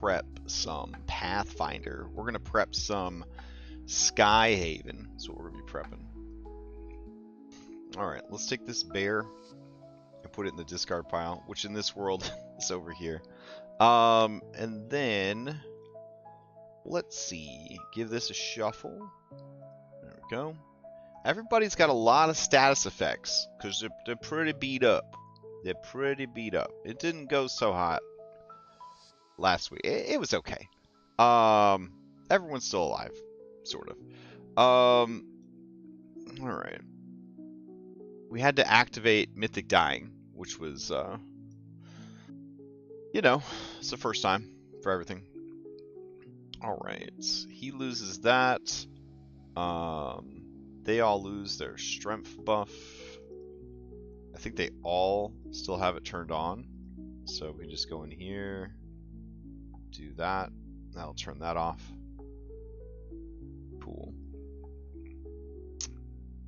prep some Pathfinder. We're gonna prep some Skyhaven. That's what we're gonna be prepping. Alright, let's take this bear and put it in the discard pile, which in this world is over here. And then let's see. Give this a shuffle. There we go. Everybody's got a lot of status effects because they're pretty beat up. They're pretty beat up. It didn't go so hot last week. It was okay. Everyone's still alive, sort of. All right. We had to activate Mythic Dying, which was, you know, it's the first time for everything. All right. He loses that. They all lose their strength buff. I think they all still have it turned on. So we just go in here, do that. That'll turn that off. Cool.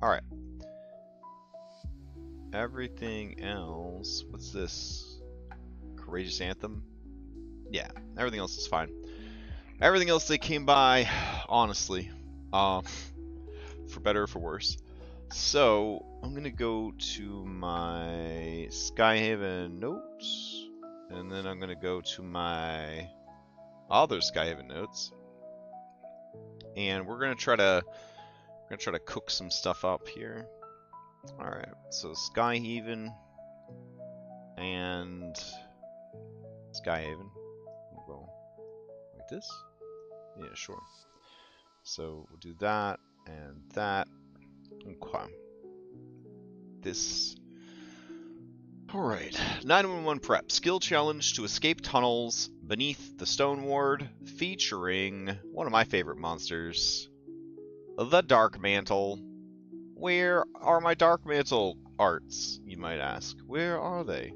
Alright. Everything else. What's this? Courageous Anthem? Yeah, everything else is fine. Everything else they came by, honestly. For better or for worse. So, I'm going to go to my Skyhaven notes. And then I'm going to go to my other Skyhaven notes. And we're going to try to cook some stuff up here. Alright, so Skyhaven and Skyhaven. We'll go like this. Yeah, sure. So we'll do that and that. Okay. This. Alright. 911 prep. Skill challenge to escape tunnels beneath the Stone Ward, featuring one of my favorite monsters, the Dark Mantle. Where are my Dark Mantle arts, you might ask? Where are they?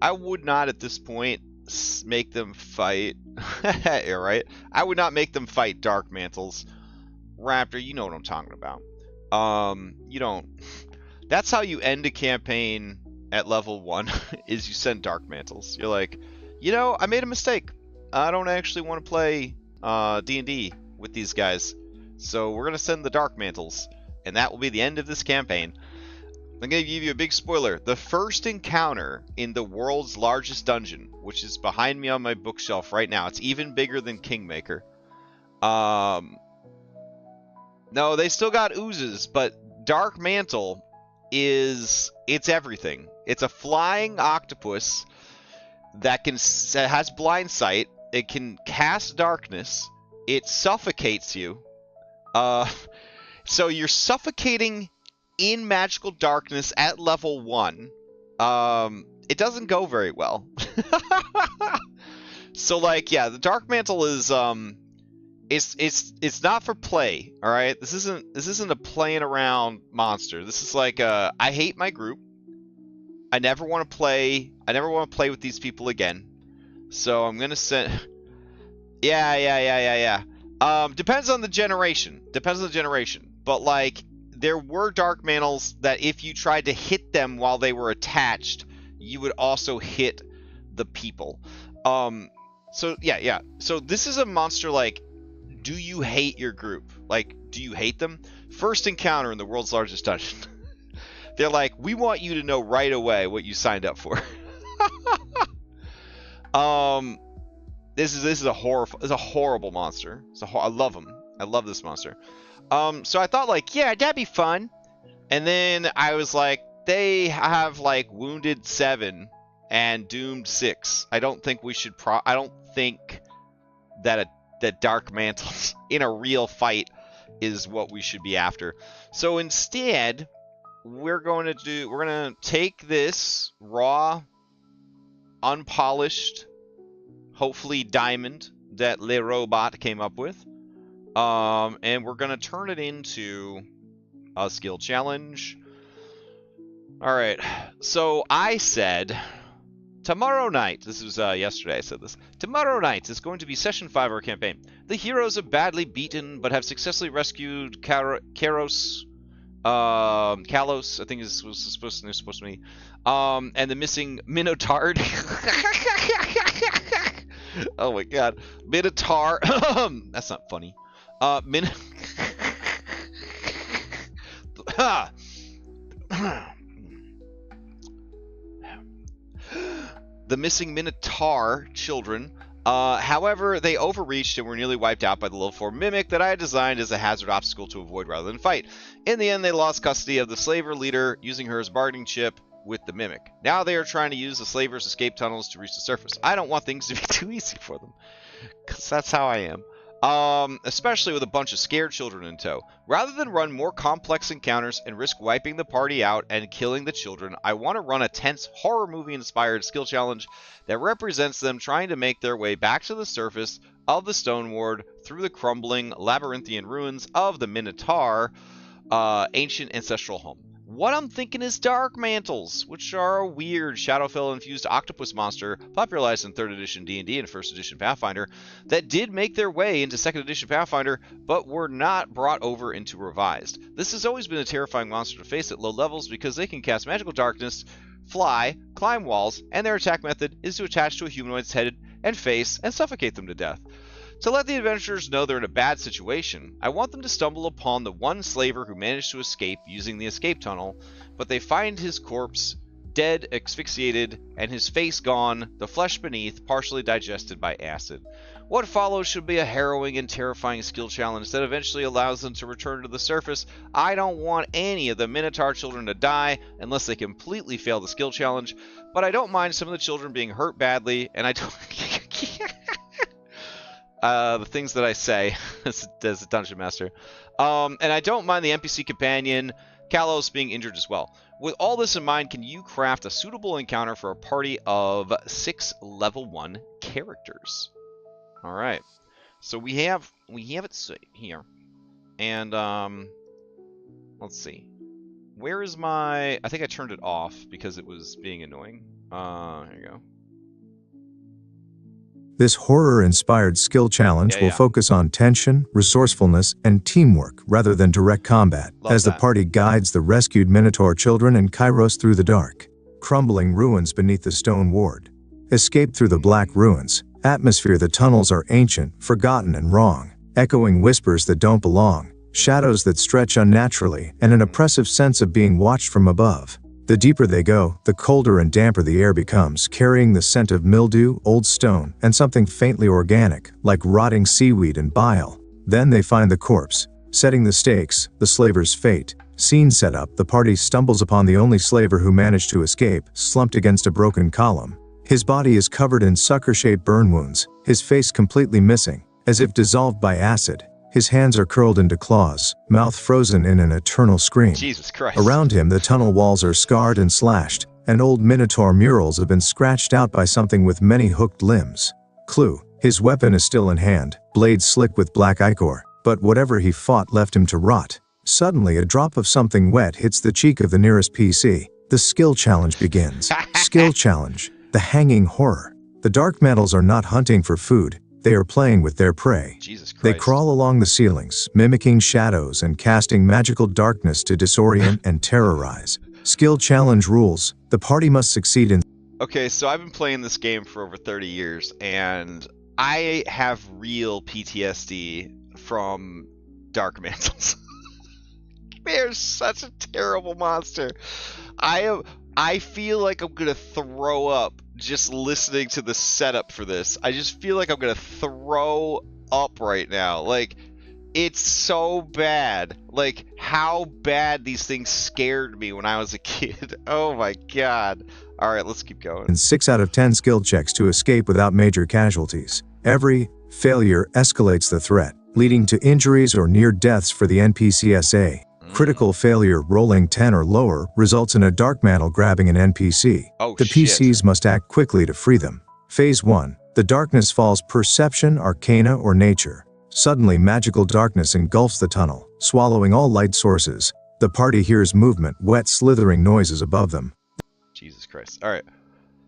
I would not at this point make them fight. Yeah, right? I would not make them fight Dark Mantles. Raptor, you know what I'm talking about. You don't. That's how you end a campaign at level 1, is you send Dark Mantles. You're like, you know, I made a mistake. I don't actually want to play D&D with these guys. So we're going to send the Dark Mantles. And that will be the end of this campaign. I'm going to give you a big spoiler. The first encounter in the world's largest dungeon, which is behind me on my bookshelf right now. It's even bigger than Kingmaker. No, they still got oozes, but Dark Mantle it's everything. It's a flying octopus that has blind sight. It can cast darkness. It suffocates you. So you're suffocating in magical darkness at level 1. It doesn't go very well. So like, yeah, the Dark Mantle is it's not for play, all right? This isn't a playing around monster. This is like I hate my group. I never want to play with these people again. So I'm going to send Yeah. Depends on the generation. But like, there were Dark Mantles that if you tried to hit them while they were attached, you would also hit the people. So yeah. So this is a monster like, do you hate your group? Like, do you hate them? First encounter in the world's largest dungeon. They're like, we want you to know right away what you signed up for. This is a horrible monster. I love him. I love this monster. So I thought like, yeah, that'd be fun. And then I was like, they have like wounded 7 and doomed 6. I don't think we should I don't think that Dark Mantles in a real fight is what we should be after. So instead, we're going to take this raw, unpolished, hopefully diamond that Le Robot came up with. And we're going to turn it into a skill challenge. Alright, so I said, tomorrow night, this was yesterday I said this, tomorrow night is going to be session 5 of our campaign. The heroes are badly beaten, but have successfully rescued Kalos, I think was supposed to be, and the missing Minotaur. Oh my god. Minotaur. That's not funny. Min. The missing Minotaur children. However, they overreached and were nearly wiped out by the level 4 mimic that I had designed as a hazard obstacle to avoid rather than fight. In the end, they lost custody of the slaver leader, using her as bargaining chip with the mimic. Now they are trying to use the slaver's escape tunnels to reach the surface. I don't want things to be too easy for them, because that's how I am. Especially with a bunch of scared children in tow. Rather than run more complex encounters and risk wiping the party out and killing the children, I want to run a tense horror movie inspired skill challenge that represents them trying to make their way back to the surface of the stone ward through the crumbling labyrinthian ruins of the Minotaur ancient ancestral home. What I'm thinking is Dark Mantles, which are a weird Shadowfell-infused octopus monster popularized in 3rd edition D&D and 1st edition Pathfinder that did make their way into 2nd edition Pathfinder, but were not brought over into Revised. This has always been a terrifying monster to face at low levels because they can cast magical darkness, fly, climb walls, and their attack method is to attach to a humanoid's head and face and suffocate them to death. To let the adventurers know they're in a bad situation, I want them to stumble upon the one slaver who managed to escape using the escape tunnel, but they find his corpse dead, asphyxiated, and his face gone, the flesh beneath partially digested by acid. What follows should be a harrowing and terrifying skill challenge that eventually allows them to return to the surface. I don't want any of the Minotaur children to die unless they completely fail the skill challenge, but I don't mind some of the children being hurt badly, and I don't... the things that I say as a dungeon master. And I don't mind the NPC companion, Kalos, being injured as well. With all this in mind, can you craft a suitable encounter for a party of 6 level 1 characters? Alright. So we have it here. And, let's see. Where is my... I think I turned it off because it was being annoying. Here you go. This horror-inspired skill challenge will focus on tension, resourcefulness, and teamwork rather than direct combat, as the party guides the rescued Minotaur children and Kairos through the dark, crumbling ruins beneath the stone ward. Escape through the black ruins. Atmosphere: the tunnels are ancient, forgotten, and wrong. Echoing whispers that don't belong. Shadows that stretch unnaturally, and an oppressive sense of being watched from above. The deeper they go, the colder and damper the air becomes, carrying the scent of mildew, old stone, and something faintly organic, like rotting seaweed and bile. Then they find the corpse. Setting the stakes, the slaver's fate. Scene set up: the party stumbles upon the only slaver who managed to escape, slumped against a broken column. His body is covered in sucker-shaped burn wounds, his face completely missing, as if dissolved by acid. His hands are curled into claws, mouth frozen in an eternal scream. Jesus Christ. Around him, the tunnel walls are scarred and slashed, and old Minotaur murals have been scratched out by something with many hooked limbs. Clue: his weapon is still in hand, blade slick with black ichor, but whatever he fought left him to rot. Suddenly, a drop of something wet hits the cheek of the nearest PC. The skill challenge begins. Skill challenge: the hanging horror. The Dark Mantles are not hunting for food. They are playing with their prey. Jesus Christ. They crawl along the ceilings, mimicking shadows and casting magical darkness to disorient and terrorize. Skill challenge rules: the party must succeed in... Okay, so I've been playing this game for over 30 years, and I have real PTSD from Dark Mantles. They're such a terrible monster. I feel like I'm gonna throw up just listening to the setup for this. I just feel like I'm gonna throw up right now. Like, it's so bad. Like, how bad these things scared me when I was a kid. Oh my god. Alright, let's keep going. 6 out of 10 skill checks to escape without major casualties. Every failure escalates the threat, leading to injuries or near deaths for the NPCSA. Critical failure rolling 10 or lower results in a Dark Mantle grabbing an NPC. The PCs must act quickly to free them. Phase 1. The darkness falls: perception, arcana, or nature. Suddenly, magical darkness engulfs the tunnel, swallowing all light sources. The party hears movement, wet slithering noises above them. Jesus Christ. Alright.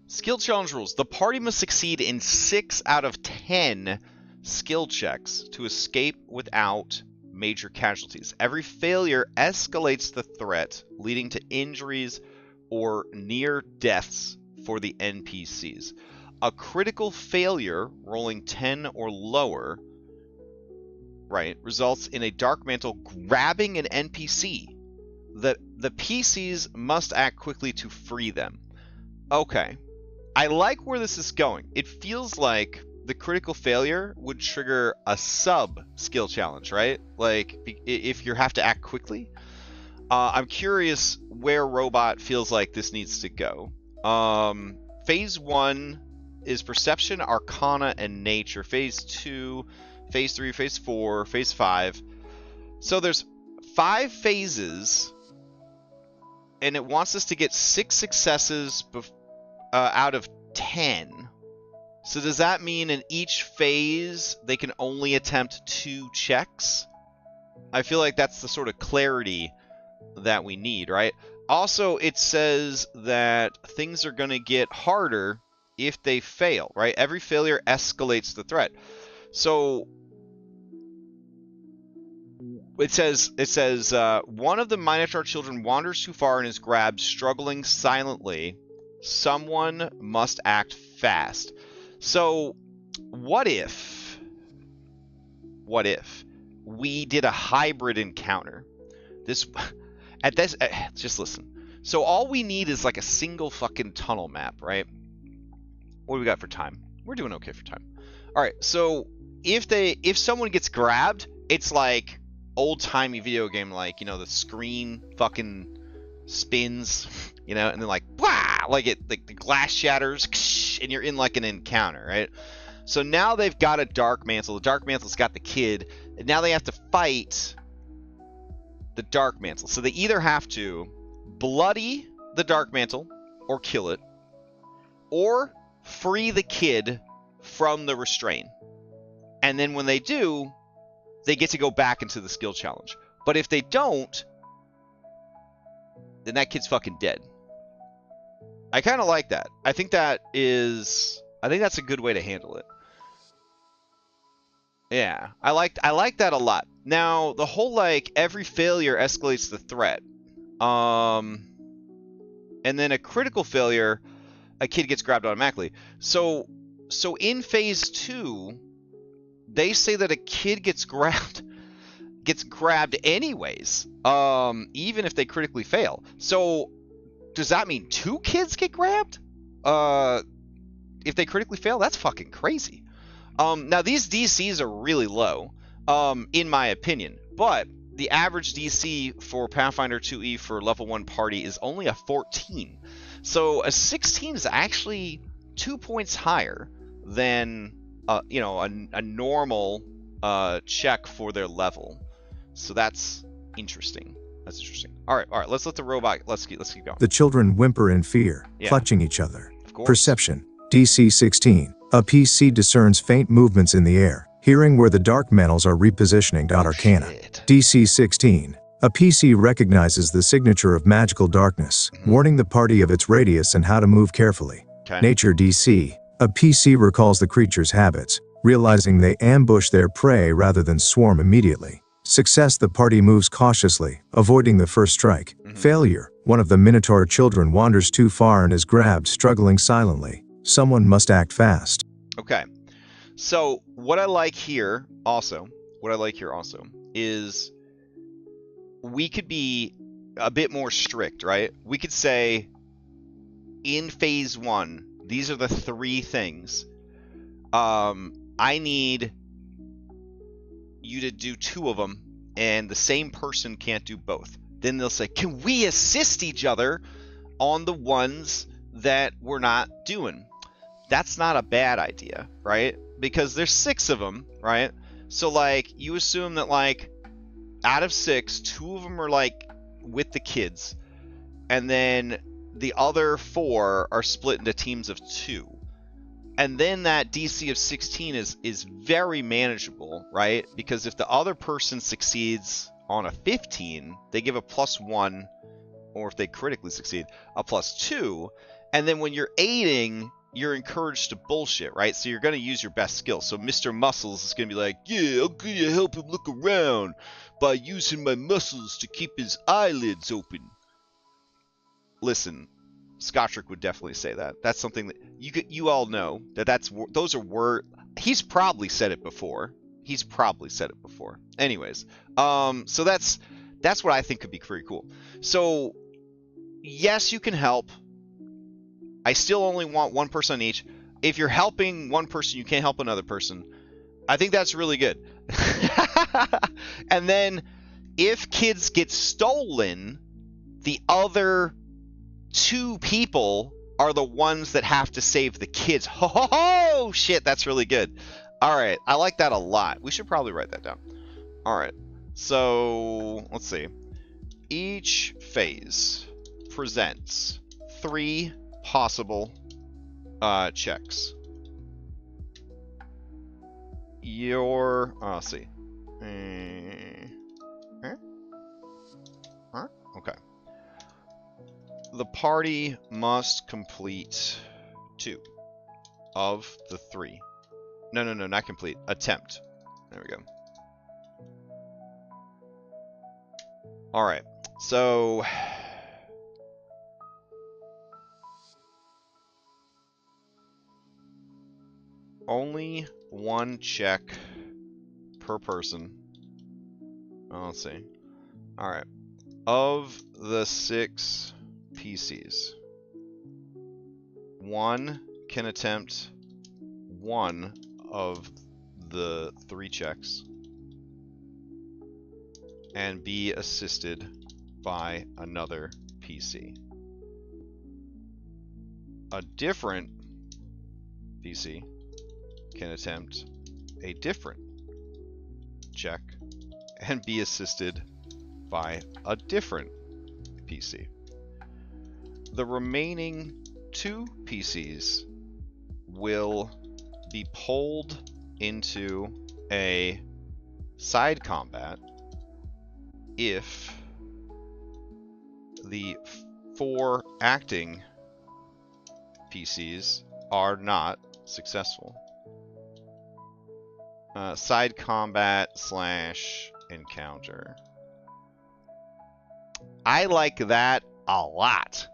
Skill challenge rules. The party must succeed in 6 out of 10 skill checks to escape without major casualties. Every failure escalates the threat, leading to injuries or near deaths for the NPCs. a critical failure rolling 10 or lower, right, results in a Dark Mantle grabbing an NPC. The PCs must act quickly to free them. Okay. I like where this is going. It feels like the critical failure would trigger a sub skill challenge, right? Like, if you have to act quickly. I'm curious where Robot feels like this needs to go. Phase 1 is Perception, Arcana, and Nature. Phase 2, Phase 3, Phase 4, Phase 5. So there's 5 phases, and it wants us to get 6 successes out of 10. So does that mean in each phase they can only attempt 2 checks? I feel like that's the sort of clarity that we need, right? Also, it says that things are going to get harder if they fail, right? Every failure escalates the threat. So it says one of the Minotaur children wanders too far and is grabbed, struggling silently. Someone must act fast. So what if we did a hybrid encounter? Just listen. So all we need is like a single fucking tunnel map, right? What do we got for time? We're doing okay for time. All right. So if someone gets grabbed, it's like old-timey video game, like, you know, the screen fucking spins, you know, and then like, blah, like the glass shatters, and you're in like an encounter, right? So now they've got a Dark Mantle. The Dark Mantle's got the kid, and now they have to fight the Dark Mantle. So they either have to bloody the Dark Mantle or kill it, or free the kid from the restraint. And then when they do, they get to go back into the skill challenge. But if they don't, then that kid's fucking dead. I kind of like that. I think that's a good way to handle it. Yeah, I like that a lot. Now, the whole, like, every failure escalates the threat. And then a critical failure, a kid gets grabbed automatically. So in phase 2, they say that a kid gets grabbed anyways, even if they critically fail. So does that mean 2 kids get grabbed? If they critically fail, that's fucking crazy. Now these DCs are really low, in my opinion, but the average DC for Pathfinder 2e for level 1 party is only a 14. So a 16 is actually 2 points higher than a normal check for their level. So that's interesting. All right. Let's let the robot. Let's keep going. The children whimper in fear, clutching each other. Perception. DC 16. A PC discerns faint movements in the air, hearing where the Dark Mantles are repositioning. Arcana. DC 16. A PC recognizes the signature of magical darkness, warning the party of its radius and how to move carefully. Nature DC. A PC recalls the creature's habits, realizing they ambush their prey rather than swarm immediately. Success. The party moves cautiously, avoiding the first strike. Failure. One of the Minotaur children wanders too far and is grabbed, struggling silently. Someone must act fast. Okay. So what I like here also is we could be a bit more strict, right? We could say in phase 1, these are the 3 things. I need you to do 2 of them, and the same person can't do both. Then they'll say, can we assist each other on the ones that we're not doing? That's not a bad idea, right? Because there's 6 of them, right? So, like, you assume that, like, out of 6, 2 of them are, like, with the kids, and then the other 4 are split into teams of 2. And then that DC of 16 is very manageable, right? Because if the other person succeeds on a 15, they give a +1, or if they critically succeed, a +2. And then when you're aiding, you're encouraged to bullshit, right? So you're going to use your best skill. So Mr. Muscles is going to be like, yeah, I'm going to help him look around by using my muscles to keep his eyelids open. Listen, Scottrick would definitely say that. That's something that you all know that those are words. He's probably said it before. Anyways, so that's what I think could be pretty cool. So yes, you can help. I still only want one person on each. If you're helping one person, you can't help another person. I think that's really good. And then if kids get stolen, the other 2 people are the ones that have to save the kids. Ho, shit, that's really good. All right, I like that a lot. We should probably write that down. All right, so let's see. Each phase presents 3 possible checks. Let's see. Okay. The party must complete 2 of the 3. No, not complete. Attempt. There we go. All right. So only 1 check per person. Oh, let's see. All right. Of the 6 PCs, 1 can attempt 1 of the 3 checks and be assisted by another PC. A different PC can attempt a different check and be assisted by a different PC. The remaining 2 PCs will be pulled into a side combat if the 4 acting PCs are not successful. Side combat / encounter. I like that a lot.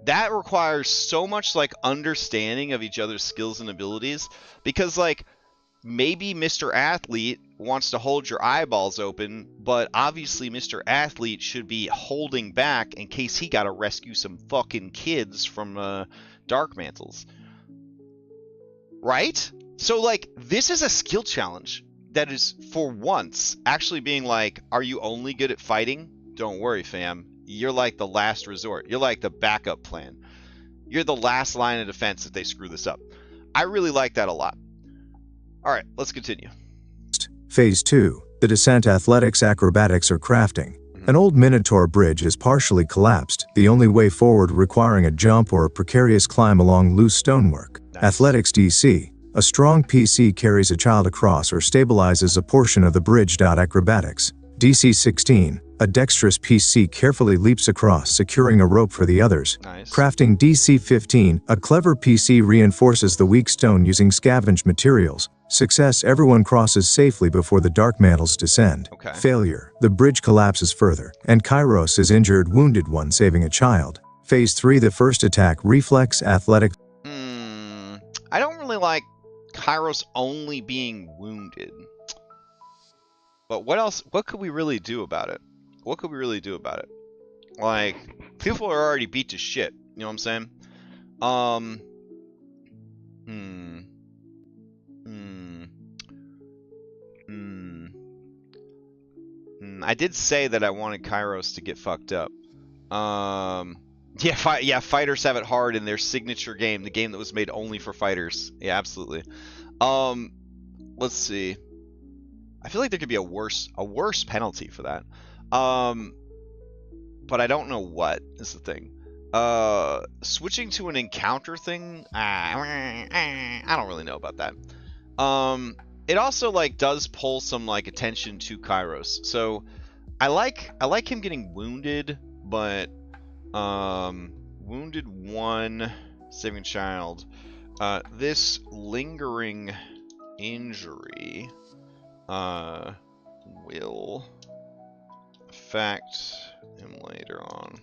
That requires so much like understanding of each other's skills and abilities, because like maybe Mr. Athlete wants to hold your eyeballs open, but obviously Mr. Athlete should be holding back in case he got to rescue some fucking kids from Dark Mantles. Right? So like this is a skill challenge that is for once actually being like, are you only good at fighting? Don't worry, fam. You're like the last resort. You're like the backup plan. You're the last line of defense if they screw this up. I really like that a lot. All right, let's continue. Phase 2, the descent, athletics, acrobatics, or crafting. An old Minotaur bridge is partially collapsed, the only way forward requiring a jump or a precarious climb along loose stonework. Nice. Athletics DC. A strong PC carries a child across or stabilizes a portion of the bridge. Acrobatics. DC 16. A dexterous PC carefully leaps across, securing a rope for the others. Nice. Crafting DC 15. A clever PC reinforces the weak stone using scavenged materials. Success, everyone crosses safely before the Dark Mantles descend. Okay. Failure, the bridge collapses further, and Kairos is injured, wounded one saving a child. Phase 3, the first attack, reflex, athletics. I don't really like Kairos only being wounded. But what else? What could we really do about it? What could we really do about it? Like, people are already beat to shit. You know what I'm saying? I did say that I wanted Kairos to get fucked up. Yeah, fighters have it hard in their signature game, the game that was made only for fighters. Yeah, absolutely. Let's see. I feel like there could be a worse penalty for that. But I don't know what is the thing. Switching to an encounter thing, I don't really know about that. It also like does pull some like attention to Kairos. So I like him getting wounded, but wounded one, saving child. This lingering injury will affect him later on.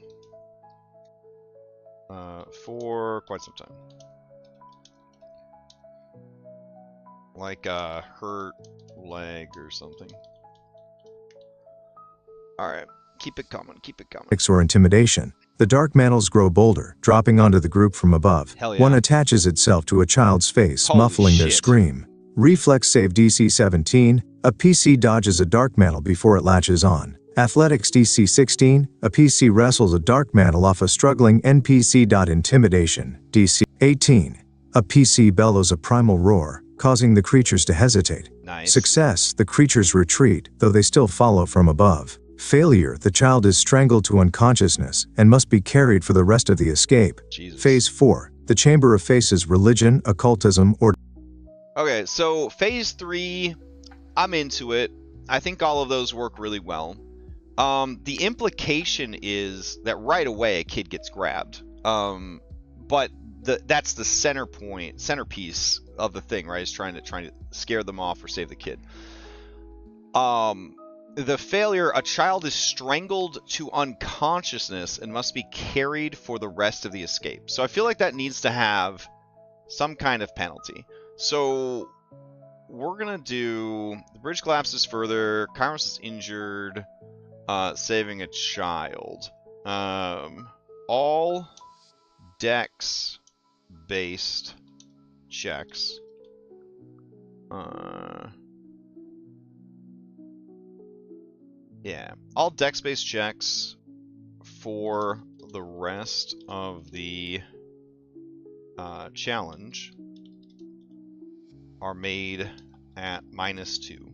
for quite some time. Like a hurt leg or something. Alright, keep it coming, keep it coming. Or intimidation. The dark mantles grow bolder, dropping onto the group from above. Hell yeah. One attaches itself to a child's face, Holy muffling their shit. scream. Reflex save DC 17. A PC dodges a dark mantle before it latches on. Athletics DC 16. A PC wrestles a dark mantle off a struggling NPC. Intimidation DC 18. A PC bellows a primal roar, causing the creatures to hesitate. Nice. Success, the creatures retreat, though they still follow from above. Failure, the child is strangled to unconsciousness and must be carried for the rest of the escape. Jesus. Phase 4. The Chamber of Faces, religion, occultism, or... Okay, so phase 3, I'm into it. I think all of those work really well. The implication is that right away a kid gets grabbed. But that's the centerpiece of the thing, right? Is trying to scare them off or save the kid. The failure, a child is strangled to unconsciousness and must be carried for the rest of the escape. So I feel like that needs to have some kind of penalty. So we're gonna do the bridge collapses further. Kairos is injured. Saving a child. All dex based checks. Yeah, all dex-based checks for the rest of the challenge are made at -2.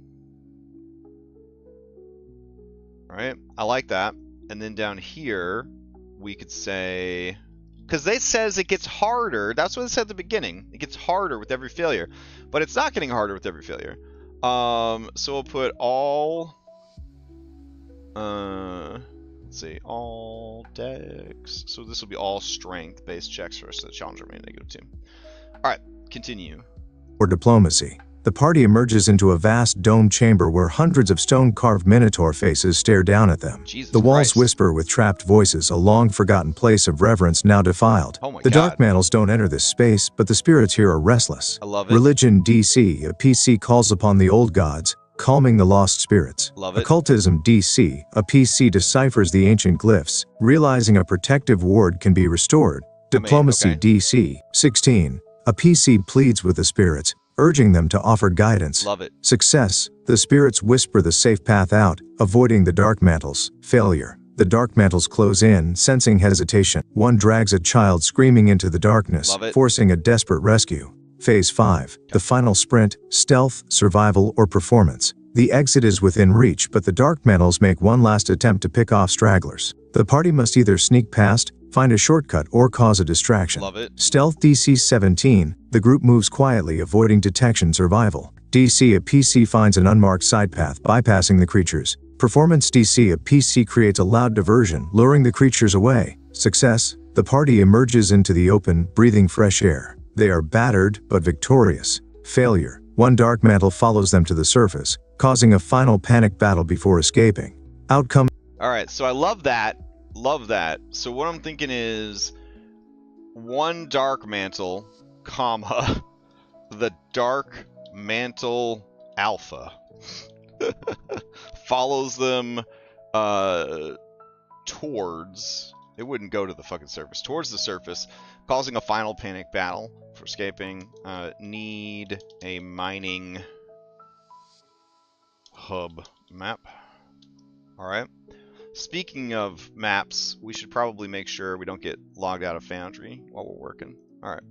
Alright, I like that. And then down here, we could say... Because it says it gets harder. That's what it said at the beginning. It gets harder with every failure. But it's not getting harder with every failure. So we'll put all... let's see, all dex. So this will be all strength-based checks for us. So the challenge remain -2. All right, continue. Or diplomacy. The party emerges into a vast domed chamber where hundreds of stone-carved minotaur faces stare down at them. Jesus the walls Christ. whisper with trapped voices, a long-forgotten place of reverence now defiled. Oh my the God. dark mantles don't enter this space, but the spirits here are restless. I love it. Religion DC. A PC calls upon the old gods, calming the lost spirits. Love it. Occultism DC. A PC deciphers the ancient glyphs, realizing a protective ward can be restored. Diplomacy okay. DC 16. A PC pleads with the spirits, urging them to offer guidance. Love it. Success. The spirits whisper the safe path out, avoiding the dark mantles. Failure. The dark mantles close in, sensing hesitation. One drags a child screaming into the darkness, Love it. forcing a desperate rescue. Phase 5. The final sprint, stealth, survival, or performance. The exit is within reach, but the dark mantles make one last attempt to pick off stragglers. The party must either sneak past, find a shortcut, or cause a distraction. Love it. Stealth DC 17. The group moves quietly, avoiding detection. Survival. DC. A PC finds an unmarked side path, bypassing the creatures. Performance DC. A PC creates a loud diversion, luring the creatures away. Success. The party emerges into the open, breathing fresh air. They are battered, but victorious. Failure. One dark mantle follows them to the surface, causing a final panic battle before escaping. Outcome. Alright, so I love that. Love that. So what I'm thinking is one dark mantle, comma, the dark mantle alpha follows them towards, it wouldn't go to the fucking surface, towards the surface, causing a final panic battle for escaping. Need a mining hub map. Alright. Speaking of maps, we should probably make sure we don't get logged out of Foundry while we're working. Alright.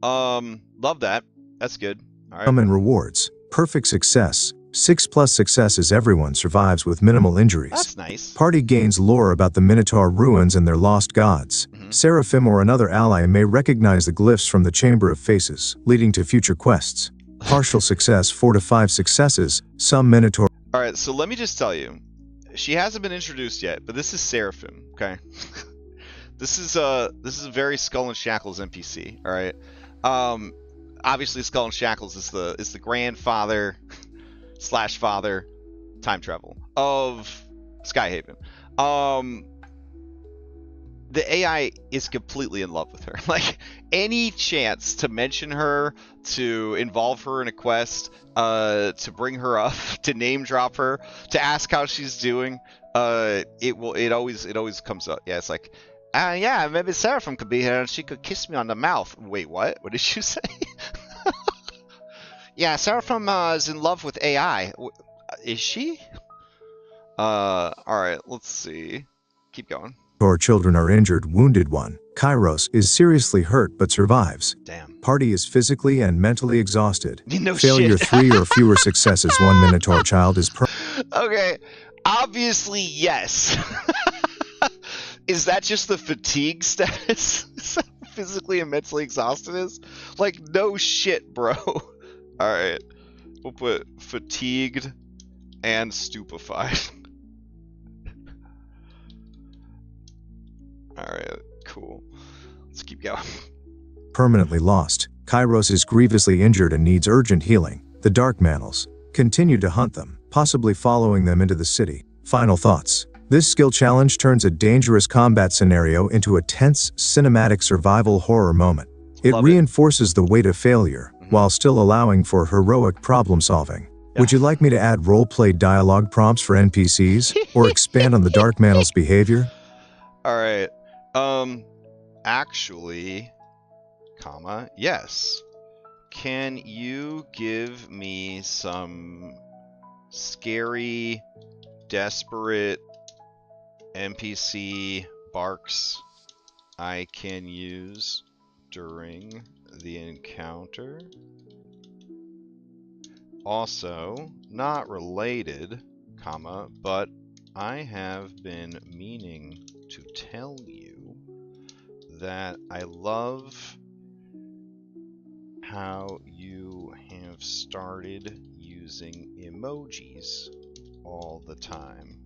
Love that. That's good. Alright. Common rewards. Perfect success. 6+ successes. Everyone survives with minimal injuries. That's nice. Party gains lore about the Minotaur ruins and their lost gods. Seraphim or another ally may recognize the glyphs from the Chamber of Faces, leading to future quests. Partial success. 4 to 5 successes. Some Minotaur... Alright, so let me just tell you. She hasn't been introduced yet, but this is Seraphim, okay? This is a very Skull and Shackles NPC, alright? Obviously Skull and Shackles is the grandfather / father time travel of Skyhaven. the AI is completely in love with her. Like, any chance to mention her, to involve her in a quest, to bring her up, to name drop her, to ask how she's doing, it always comes up. Yeah, it's like, yeah, maybe Seraphim could be here and she could kiss me on the mouth. Wait, what? What did you say? Yeah, Seraphim is in love with AI. Is she? Alright, let's see. Keep going. Or children are injured. Wounded one, Kairos, is seriously hurt but survives. Damn. Party is physically and mentally exhausted. No Failure shit. 3 or fewer successes. One Minotaur child is Okay, obviously yes. Is that just the fatigue status? Is that physically and mentally exhausted is? Like, no shit, bro. Alright, we'll put fatigued and stupefied. Alright, cool. Let's keep going. permanently lost. Kairos is grievously injured and needs urgent healing. The Dark Mantles continue to hunt them, possibly following them into the city. Final thoughts. This skill challenge turns a dangerous combat scenario into a tense, cinematic survival horror moment. It reinforces the weight of failure, while still allowing for heroic problem solving. Would you like me to add role-play dialogue prompts for NPCs, or expand on the Dark Mantle's behavior? Alright, actually, yes. Can you give me some scary, desperate NPC barks I can use during the encounter? Also, not related, but I have been meaning to tell you that I love how you have started using emojis all the time,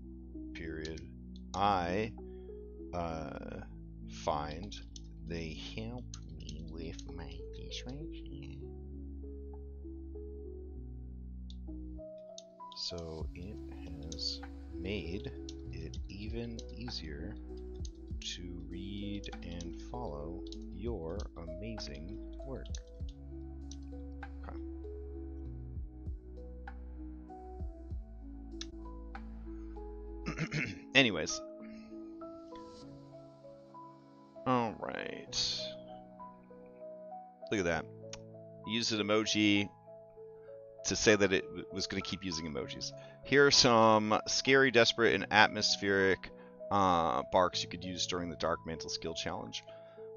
period. I find they help me with my dysfunction. So it has made it even easier to read and follow your amazing work. Okay. Anyways. Alright. Look at that. Used an emoji to say that it was going to keep using emojis. Here are some scary, desperate, and atmospheric barks you could use during the Dark Mantle skill challenge.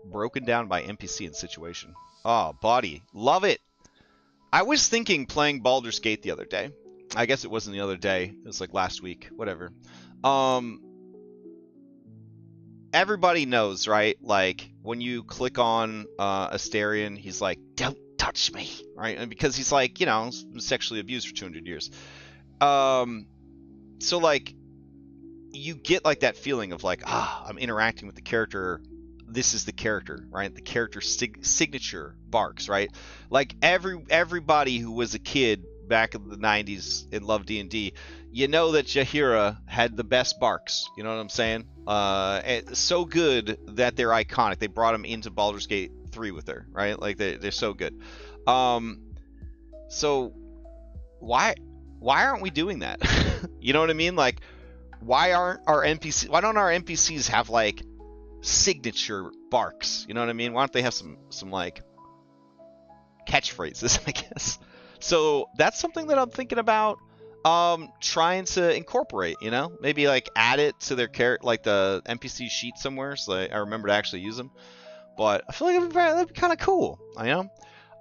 Broken down by NPC and situation. Oh, body. Love it! I was thinking playing Baldur's Gate the other day. I guess it wasn't the other day. It was like last week. Whatever. Everybody knows, right? Like, when you click on Astarion, he's like, don't touch me, right? And because he's like, you know, sexually abused for 200 years. So, like, you get, like, that feeling of, like, I'm interacting with the character. This is the character, right? The character signature barks, right? Like, everybody who was a kid back in the 90s and loved D&D, you know that Jaheira had the best barks. You know what I'm saying? So good that they're iconic. They brought them into Baldur's Gate 3 with her, right? Like, they're so good. So why aren't we doing that? You know what I mean? Like, why don't our NPCs have, like, signature barks? You know what I mean? Why don't they have some like catchphrases, I guess? So that's something that I'm thinking about trying to incorporate, you know? Maybe, like, add it to their character, like the NPC sheet somewhere, so I remember to actually use them. But I feel like that'd be kind of cool, you know?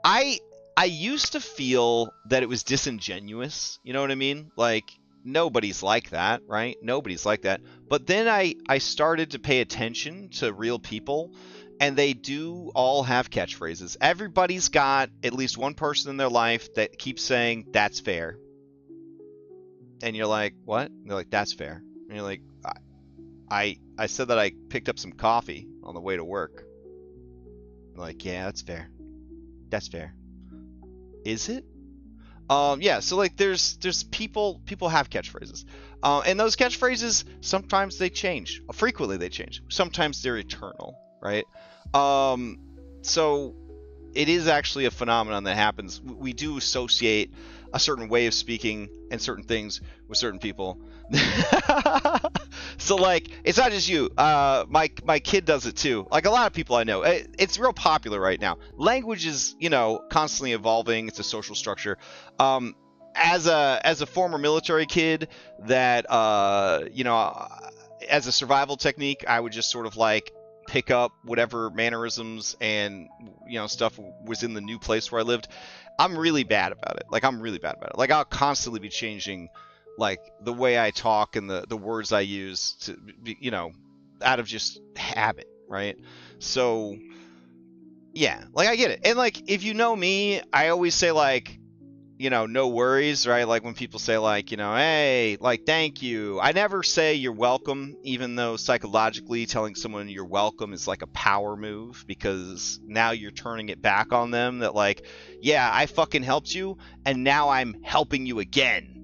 I used to feel that it was disingenuous, you know what I mean? Like, nobody's like that, right? Nobody's like that. But then I started to pay attention to real people, and they do all have catchphrases. Everybody's got at least one person in their life that keeps saying, that's fair. And you're like, what? And they're like, that's fair. And you're like, I said that I picked up some coffee on the way to work. I'm like, yeah, that's fair. That's fair. Is it? Yeah, so like there's people have catchphrases. And those catchphrases, sometimes they change. Frequently they change. Sometimes they're eternal, right? So it is actually a phenomenon that happens. We do associate a certain way of speaking and certain things with certain people. So like, it's not just you. My kid does it too. Like a lot of people I know. It's real popular right now. Language is, constantly evolving. It's a social structure. As a former military kid, that as a survival technique, I would just sort of like pick up whatever mannerisms and stuff was in the new place where I lived. I'm really bad about it. Like I'll constantly be changing like the way I talk and the words I use to out of just habit, right? So yeah, like I get it. And like if you know me, I always say like no worries, right? Like when people say like, hey, like, thank you. I never say you're welcome, even though psychologically telling someone you're welcome is like a power move, because now you're turning it back on them that like, yeah, I fucking helped you, and now I'm helping you again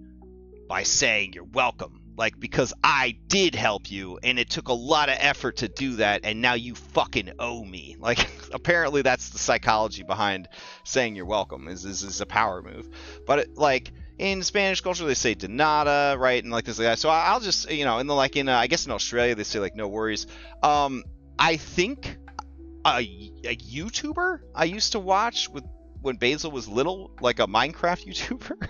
by saying you're welcome. Like, because I did help you, and it took a lot of effort to do that, and now you fucking owe me. Like, apparently that's the psychology behind saying you're welcome, is a power move. But, like, in Spanish culture, they say de nada, right? And, like, this like that. So I'll just, and then, like, I guess in Australia, they say, like, no worries. I think a YouTuber I used to watch when Basil was little, like a Minecraft YouTuber,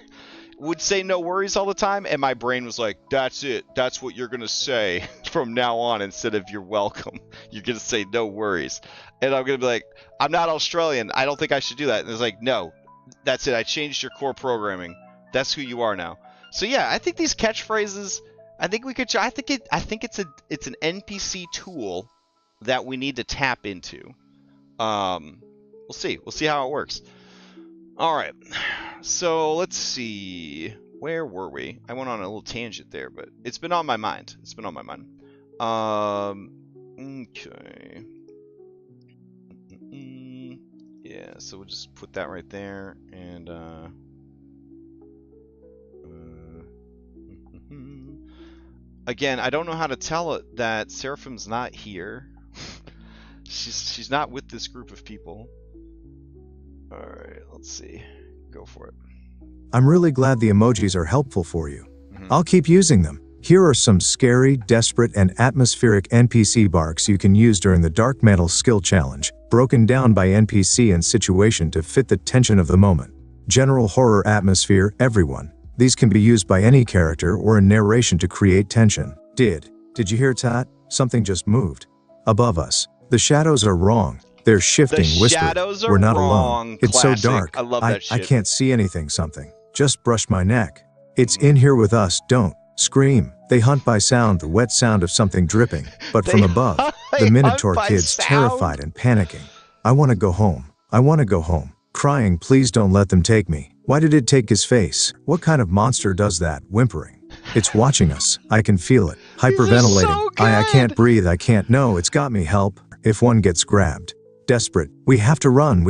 would say no worries all the time, and my brain was like, that's it, that's what you're gonna say from now on. Instead of you're welcome, you're gonna say no worries. And I'm gonna be like, I'm not Australian, I don't think I should do that. And it's like, no, that's it, I changed your core programming, that's who you are now. So yeah, I think these catchphrases, I think it's an NPC tool that we need to tap into. We'll see how it works. All right, so let's see. Where were we? I went on a little tangent there, but it's been on my mind. Okay. Yeah, so we'll just put that right there, and again, I don't know how to tell it that Seraphim's not here. She's not with this group of people. Alright, let's see. Go for it. I'm really glad the emojis are helpful for you. I'll keep using them. Here are some scary, desperate, and atmospheric NPC barks you can use during the Dark Mantle skill challenge, broken down by NPC and situation to fit the tension of the moment. General horror atmosphere, everyone. These can be used by any character or in narration to create tension. Did you hear that? Something just moved. Above us. The shadows are wrong. They're shifting, whispered. We're not alone. It's so dark. I love that shit. I can't see anything, something. Just brushed my neck. It's in here with us, don't scream. They hunt by sound, the wet sound of something dripping. But from above, the Minotaur kid's terrified and panicking. I want to go home. I want to go home. Crying, please don't let them take me. Why did it take his face? What kind of monster does that? Whimpering. It's watching us. I can feel it. Hyperventilating. So I can't breathe. I can't. No, it's got me. Help. If one gets grabbed. Desperate. We have to run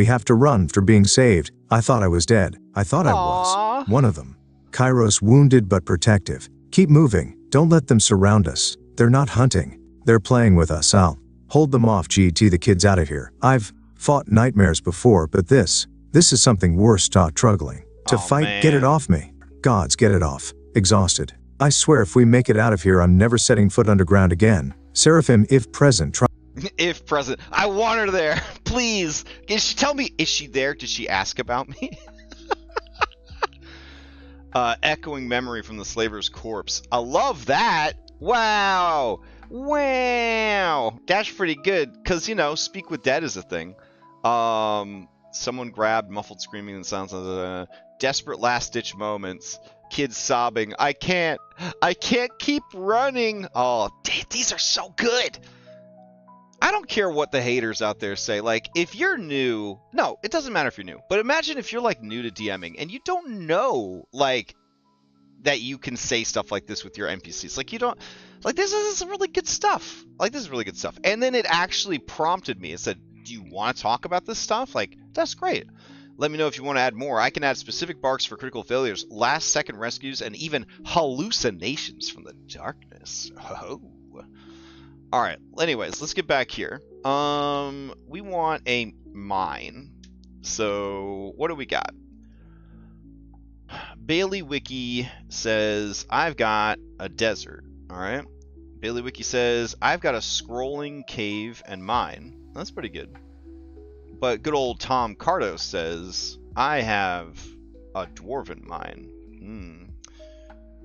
for being saved. I thought I was dead. I thought I was. One of them. Kairos wounded but protective. Keep moving. Don't let them surround us. They're not hunting. They're playing with us. I'll hold them off. GT the kids out of here. I've fought nightmares before, but this is something worse. Stop struggling. To fight, man. Get it off me. Gods, get it off. Exhausted. I swear if we make it out of here, I'm never setting foot underground again. Seraphim, if present, try. If present. I want her there. Please. Can she tell me, is she there? Did she ask about me? Echoing memory from the slaver's corpse. I love that. Wow. That's pretty good. Because, speak with dead is a thing. Someone grabbed, muffled screaming and sounds of desperate last-ditch moments. Kids sobbing. I can't keep running. Oh, these are so good. I don't care what the haters out there say. Like, if you're new, no, it doesn't matter if you're new. But imagine if you're, like, new to DMing and you don't know, like, that you can say stuff like this with your NPCs. Like, you don't, like, this is really good stuff. Like, this is really good stuff. And then it actually prompted me. It said, do you want to talk about this stuff? Like, that's great. Let me know if you want to add more. I can add specific barks for critical failures, last-second rescues, and even hallucinations from the darkness. Oh. All right. Anyways, let's get back here. We want a mine. So what do we got? Bailey Wiki says I've got a desert. All right. Bailey Wiki says I've got a scrolling cave and mine. That's pretty good. But good old Tom Cardo says I have a dwarven mine.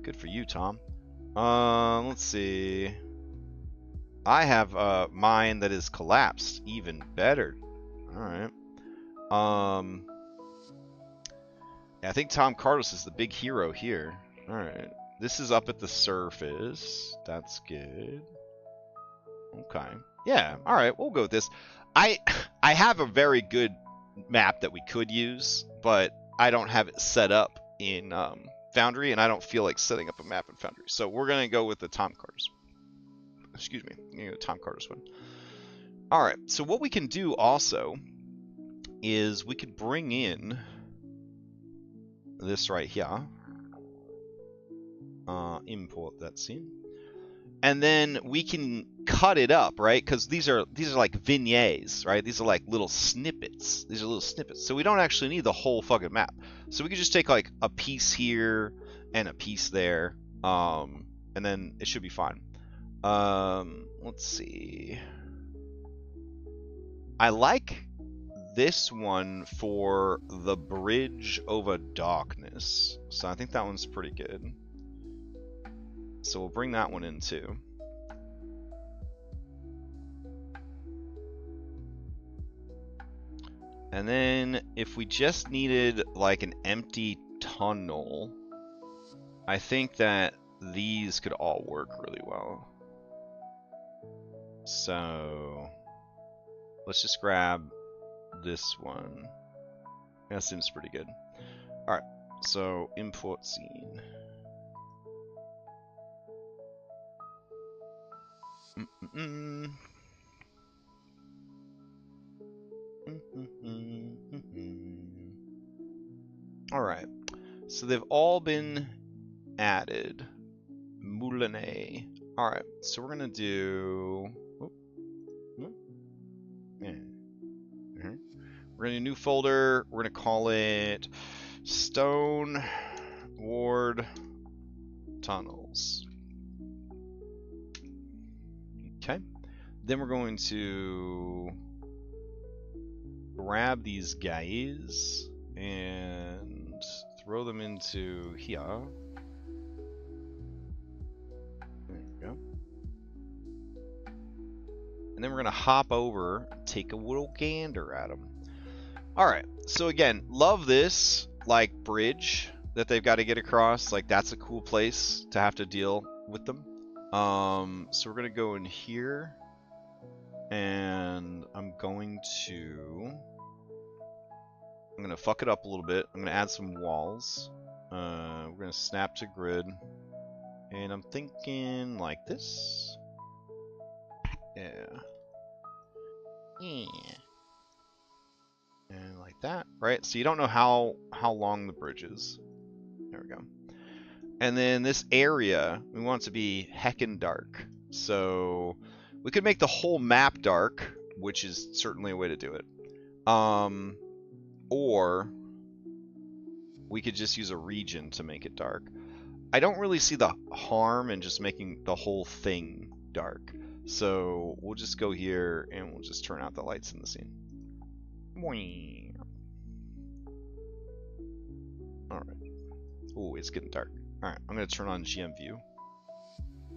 Good for you, Tom. Let's see. I have a mine that is collapsed. Even better. All right. I think Tom Cardos is the big hero here. All right. This is up at the surface. That's good. Okay. Yeah. All right. We'll go with this. I have a very good map that we could use, but I don't have it set up in Foundry, and I don't feel like setting up a map in Foundry. So we're gonna go with the Tom Cardos. Excuse me. I'm gonna go Tom Cardos one. All right. So what we can do also is we could bring in this right here. Import that scene. And then we can cut it up, right? Because these are like vignettes, right? These are like little snippets. These are little snippets. So we don't actually need the whole fucking map. So we could just take like a piece here and a piece there, and then it should be fine. Let's see. I like this one for the bridge over darkness. So I think that one's pretty good. So we'll bring that one in too. And then if we just needed like an empty tunnel, I think that these could all work really well. So let's just grab this one. That seems pretty good. Alright, so import scene. Alright, so they've all been added. Moulinet. Alright, so we're gonna do... We're gonna do a new folder. We're gonna call it Stone Ward Tunnels. Okay. Then we're going to grab these guys and throw them into here. There you go. And then we're gonna hop over, take a little gander at them. Alright, so again, love this, like, bridge that they've got to get across. Like, that's a cool place to have to deal with them. So we're going to go in here, and I'm going to fuck it up a little bit. I'm going to add some walls. We're going to snap to grid, and I'm thinking like this. Yeah. And like that, right? So you don't know how long the bridge is. There we go. And then this area, we want it to be heckin' dark. So we could make the whole map dark, which is certainly a way to do it. Or we could just use a region to make it dark. I don't really see the harm in just making the whole thing dark. So we'll just go here and we'll just turn out the lights in the scene. Alright. Ooh, it's getting dark. Alright, I'm going to turn on GM view.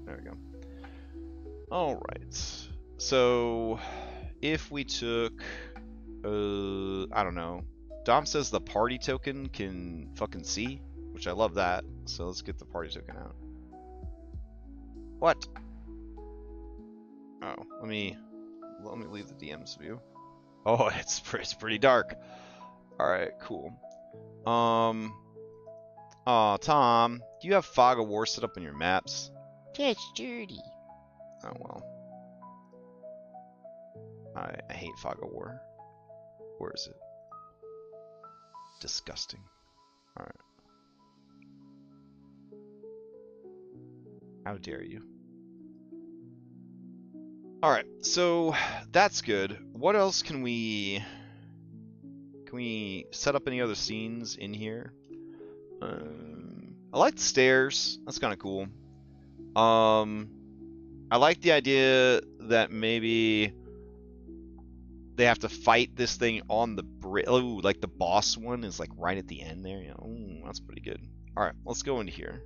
There we go. Alright. So, if we took... I don't know. Dom says the party token can fucking see, which I love that. So let's get the party token out. What? Oh, let me leave the DM's view. Oh, it's pretty dark. All right, cool. Tom, do you have Fog of War set up on your maps? That's dirty. Oh well. I hate Fog of War. Where is it? disgusting. All right. How dare you? All right, so that's good. What else can we set up any other scenes in here? I like the stairs. That's kind of cool. I like the idea that maybe they have to fight this thing on the bridge. Oh, like the boss one is like right at the end there. Ooh, that's pretty good. All right, let's go into here.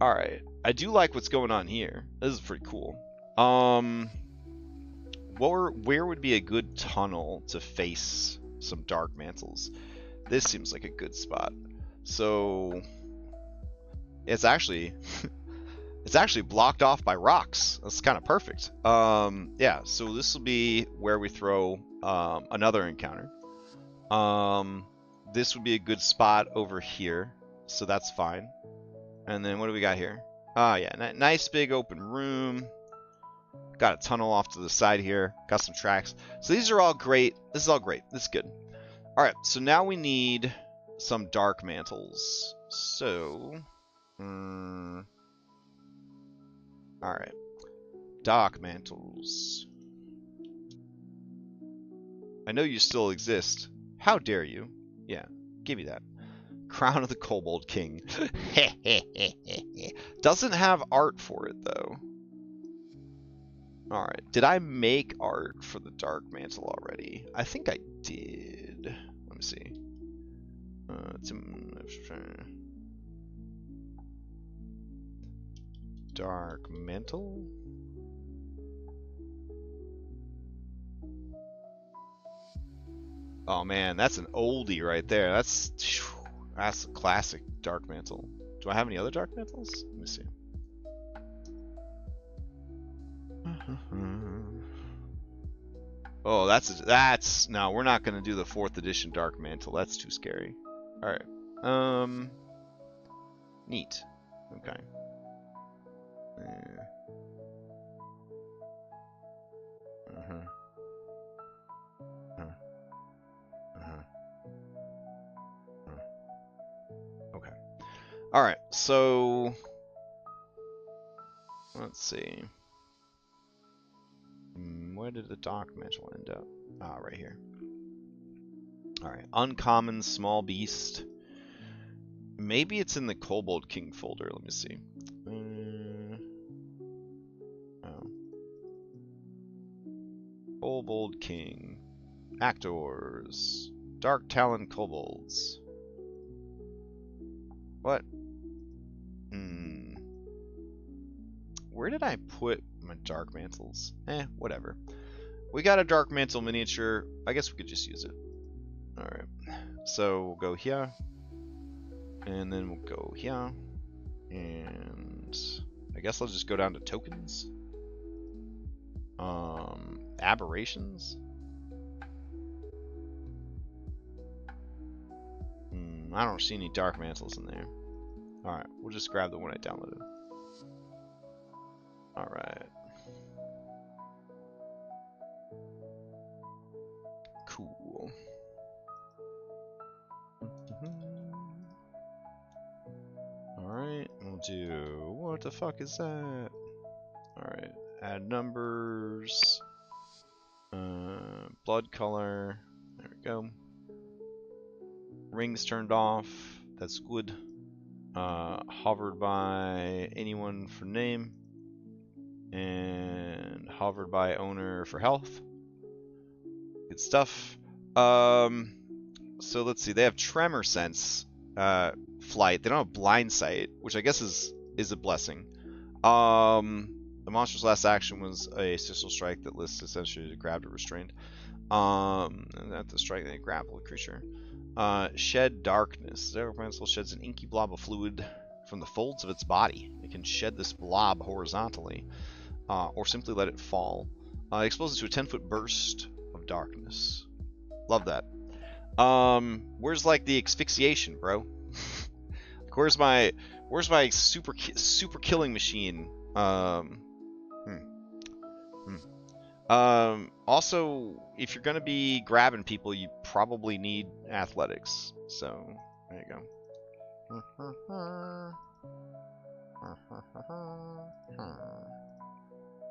All right, I do like what's going on here. This is pretty cool. Where would be a good tunnel to face some dark mantles? This seems like a good spot. So it's actually it's actually blocked off by rocks. That's kind of perfect. Yeah, so this will be where we throw another encounter. This would be a good spot over here, so that's fine. And then what do we got here? Ah, yeah, nice big open room. Got a tunnel off to the side here. Got some tracks. So these are all great. This is all great. This is good. All right, so now we need some dark mantles. So, all right, dark mantles. I know you still exist. How dare you? Yeah, give me that. Crown of the Kobold King. Doesn't have art for it though. All right, did I make art for the dark mantle already? I think I did. Let me see. Dark mantle. Oh man, that's an oldie right there. That's a classic dark mantle. Do I have any other dark mantles? Let me see. Oh, that's no, we're not gonna do the 4th edition dark mantle. That's too scary. All right. Neat. Okay. Okay. All right. So let's see. Where did the dark mantle end up? Ah, right here. All right. Uncommon small beast. Maybe it's in the Kobold King folder. Let me see. Oh. Kobold King. Actors. Dark Talon Kobolds. What? Where did I put my dark mantles? Whatever. We got a dark mantle miniature. I guess we could just use it. Alright. So we'll go here. And then we'll go here. And I guess I'll just go down to tokens. Aberrations. I don't see any dark mantles in there. Alright, we'll just grab the one I downloaded. Alright. Cool. Alright, we'll do... What the fuck is that? Alright, add numbers. Blood color. There we go. Rings turned off. That's good. Hovered by anyone for name. And hovered by owner for health. Good stuff. So let's see. They have tremor sense flight. They don't have blind sight, which I guess is a blessing. The monster's last action was a sigil strike that lists essentially to grab or restrained. And at the strike, they grapple the creature. Shed darkness. The dark mantle sheds an inky blob of fluid from the folds of its body. It can shed this blob horizontally, or simply let it fall. It exposes to a 10-foot burst of darkness. Love that. Where's like the asphyxiation, bro? Where's my super killing machine? Also, if you're gonna be grabbing people, you probably need athletics. So there you go.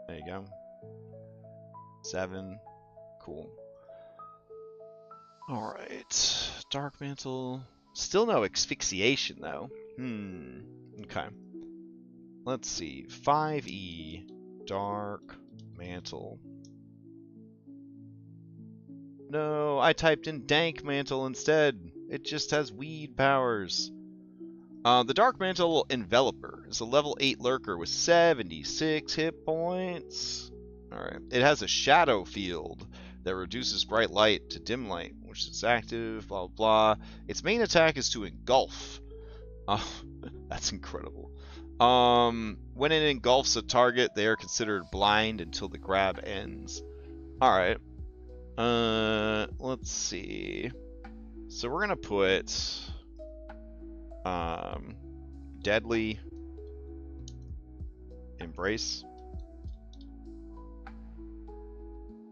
There you go. 7. Cool. Alright. Dark Mantle. Still no asphyxiation, though. Okay. Let's see. 5E. Dark Mantle. No, I typed in Dank Mantle instead. It just has weed powers. The Dark Mantle Enveloper is a level 8 lurker with 76 hit points. Alright. It has a shadow field that reduces bright light to dim light, which is active, blah, blah, blah. Its main attack is to engulf. Oh, that's incredible. When it engulfs a target, they are considered blind until the grab ends. Alright. Let's see. So we're gonna put Deadly Embrace.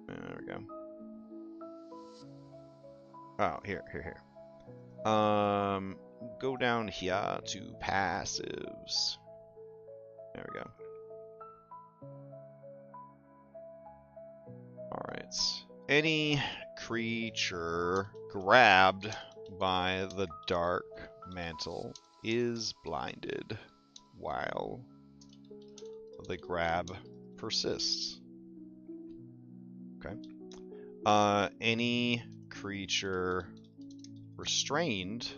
There we go. Oh, here. Go down here to passives. There we go. Alright. Any creature grabbed by the Dark Mantle is blinded while the grab persists. Okay. Any creature restrained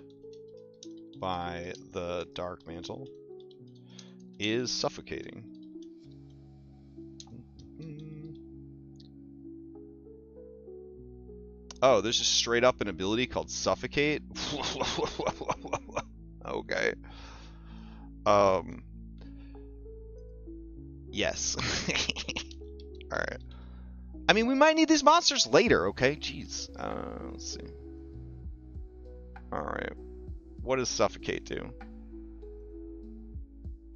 by the Dark Mantle is suffocating. Oh, there's just straight up an ability called Suffocate? Okay. Yes. Alright. I mean, we might need these monsters later, okay? Jeez. Let's see. Alright. What does Suffocate do?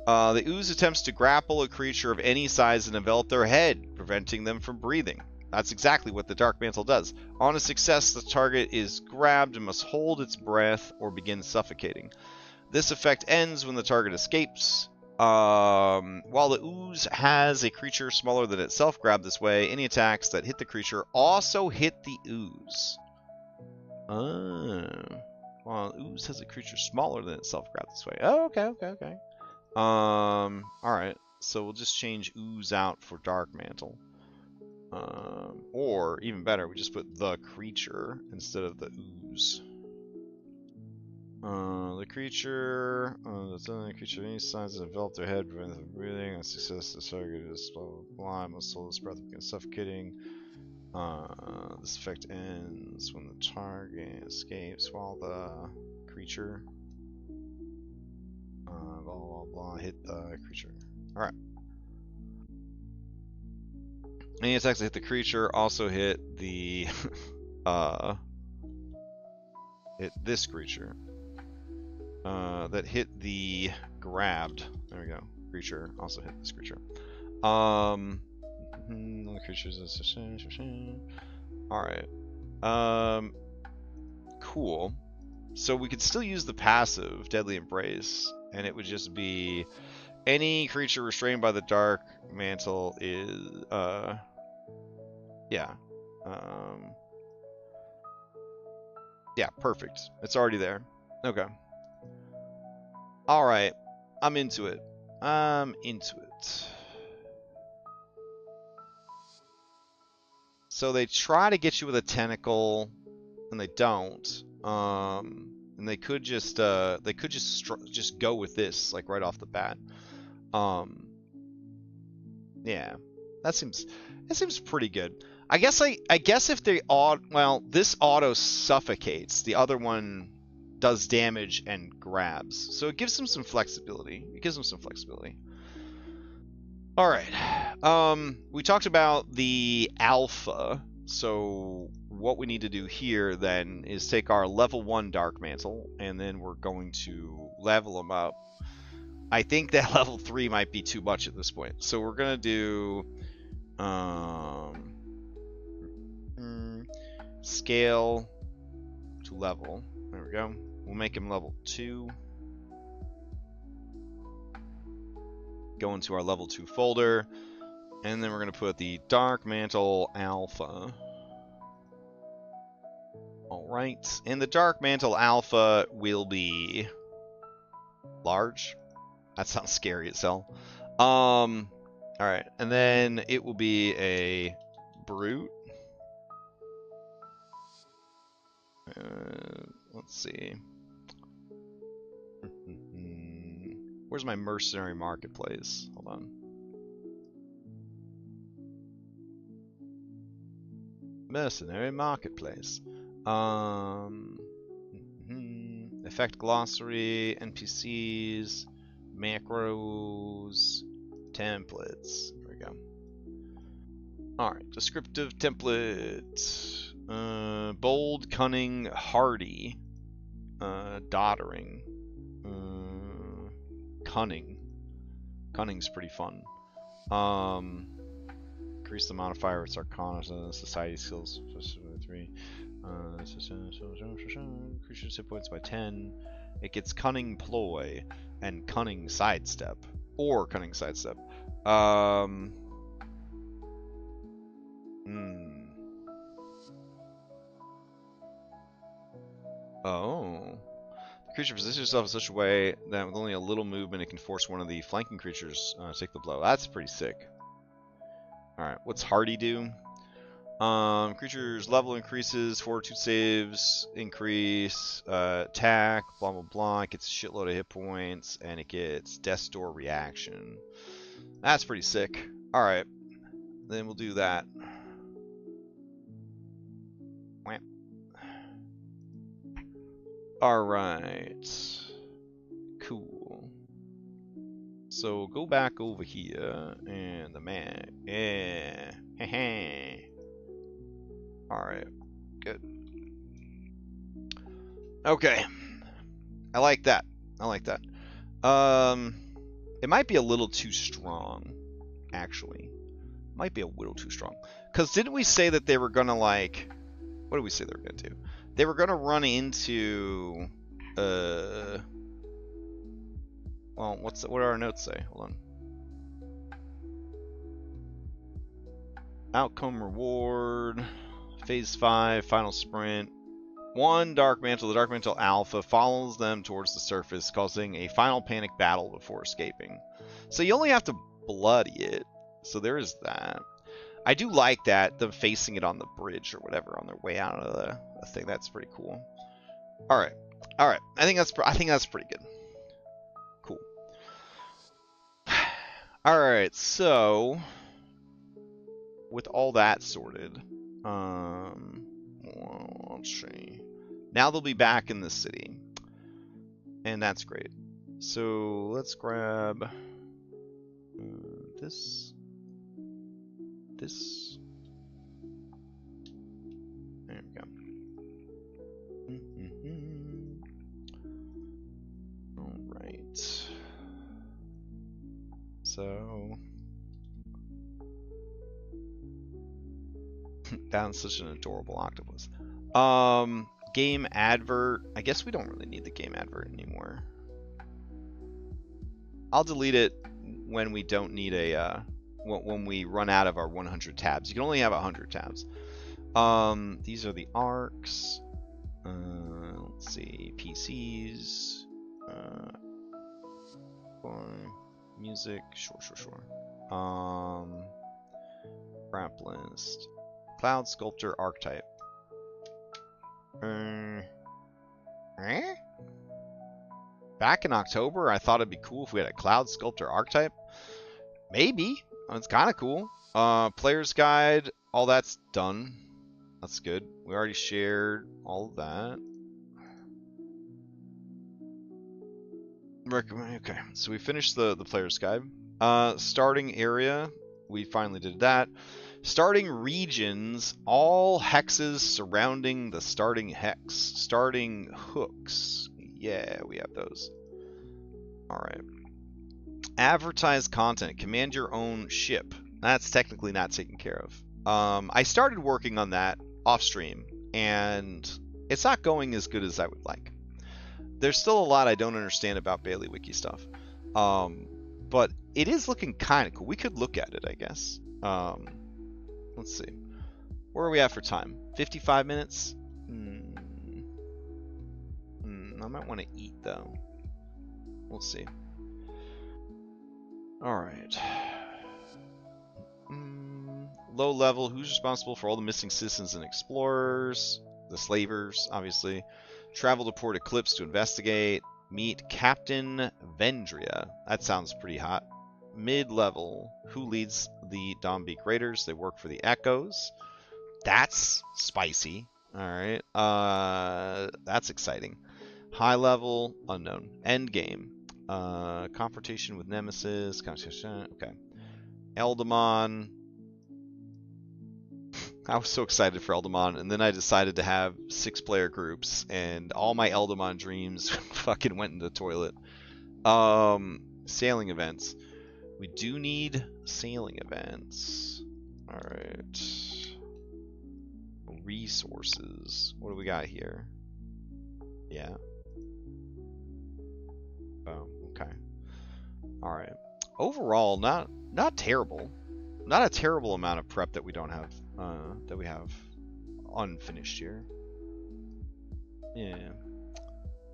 The ooze attempts to grapple a creature of any size and envelop their head, preventing them from breathing. That's exactly what the Dark Mantle does. On a success, the target is grabbed and must hold its breath or begin suffocating. This effect ends when the target escapes. While the ooze has a creature smaller than itself grabbed this way, any attacks that hit the creature also hit the ooze. While the ooze has a creature smaller than itself grabbed this way. Oh, okay. Alright. So we'll just change ooze out for Dark Mantle. Or, even better, we just put the creature instead of the ooze. The creature of any size has enveloped their head, preventing them from breathing. On success, the target is blind, must hold its breath against suffocating. This effect ends when the target escapes while the creature blah blah blah hit the creature. Alright. Any attacks that hit the creature also hit the hit this creature. That hit the grabbed. There we go. Creature also hit this creature. The creatures. Alright. Cool. So we could still use the passive Deadly Embrace, and it would just be any creature restrained by the Dark Mantle is yeah. Yeah, perfect. It's already there. Okay. Alright. I'm into it. So they try to get you with a tentacle, and they don't. And they could just go with this, like, right off the bat. Yeah. That seems pretty good. I guess if they this auto suffocates, the other one does damage and grabs. So it gives them some flexibility. All right. We talked about the alpha. So what we need to do here then is take our level 1 Dark Mantle, and then we're going to level them up. I think that level 3 might be too much at this point. So we're going to do scale to level. There we go. We'll make him level 2. Go into our level 2 folder, and then we're going to put the Dark Mantle Alpha. Alright, and the Dark Mantle Alpha will be large. That sounds scary as hell. Alright, and then it will be a brute. Let's see. Where's my mercenary marketplace? Hold on. Mercenary marketplace. Effect glossary, NPCs, macros, templates. There we go. Alright, descriptive template. Bold, cunning, hardy. Doddering. Cunning. Cunning's pretty fun. Increase the modifier with Arcana, Society Skills 3. Increase hit points by 10. It gets Cunning Ploy and Cunning Sidestep. Or Cunning Sidestep. Oh. The creature positions itself in such a way that with only a little movement it can force one of the flanking creatures to take the blow. That's pretty sick. Alright, what's Hardy do? Creature's level increases, fortitude saves increase, attack, blah blah blah. It gets a shitload of hit points, and it gets Death's Door reaction. That's pretty sick. Alright, then we'll do that. Alright. Cool. So go back over here and the map. Yeah. Alright. Good. Okay. I like that. I like that. It might be a little too strong, actually. Might be a little too strong. Because didn't we say that they were gonna, like... What did we say they were gonna do? They were gonna run into... Well, what do our notes say? Hold on. Outcome reward. Phase 5, final sprint. 1 Dark Mantle. The Dark Mantle Alpha follows them towards the surface, causing a final panic battle before escaping. So you only have to bloody it. So there is that. I do like that, them facing it on the bridge or whatever on their way out of the thing. That's pretty cool. All right. All right. I think that's pretty good. Cool. All right. So with all that sorted, let's see. Now they'll be back in the city, and that's great. So let's grab this. There we go. All right. So that's such an adorable octopus. Game advert. I guess we don't really need the game advert anymore. I'll delete it when we don't need a when we run out of our 100 tabs. You can only have 100 tabs. These are the arcs. Let's see, PCs. Music, sure. Wrap list. Cloud Sculptor archetype. Back in October, I thought it'd be cool if we had a Cloud Sculptor archetype. Maybe. It's kind of cool. Player's guide, all that's done. That's good. We already shared all of that. Okay, so we finished the player's guide. Starting area, we finally did that. Starting regions, all hexes surrounding the starting hex. Starting hooks. Yeah, we have those. Alright. Advertise content. Command your own ship. That's technically not taken care of. I started working on that off stream. and it's not going as good as I would like. There's still a lot I don't understand about Bailey Wiki stuff, but it is looking kind of cool. We could look at it, I guess. Let's see. Where are we at for time? 55 minutes? I might want to eat, though. We'll see. Alright. Low level. Who's responsible for all the missing citizens and explorers? The slavers, obviously. Travel to Port Eclipse to investigate. Meet Captain Vendria. That sounds pretty hot. Mid-level. Who leads the Dombeek Raiders? They work for the Echoes. That's spicy. Alright. That's exciting. High level. Unknown. End game. Confrontation with Nemesis. Okay. Eldamon. I was so excited for Eldamon, and then I decided to have 6-player groups, and all my Eldamon dreams fucking went in the toilet. Sailing events. We do need sailing events. Alright. Resources. What do we got here? Yeah. Oh, okay. Alright. Overall, not terrible. Not a terrible amount of prep that we don't have, that we have unfinished here. Yeah.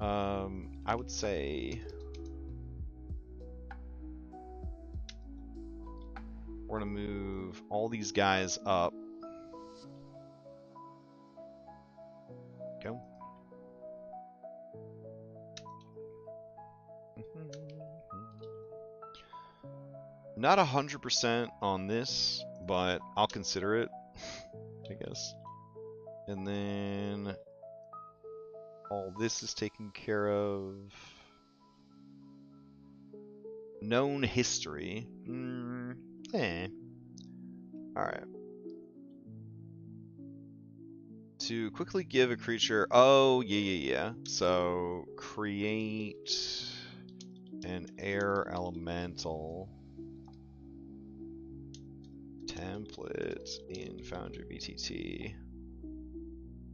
I would say we're gonna move all these guys up. Go. Not 100% on this, but I'll consider it, I guess. And then all this is taken care of. Known history. Alright. To quickly give a creature... Oh, yeah. So, create an air elemental template in Foundry FVTT.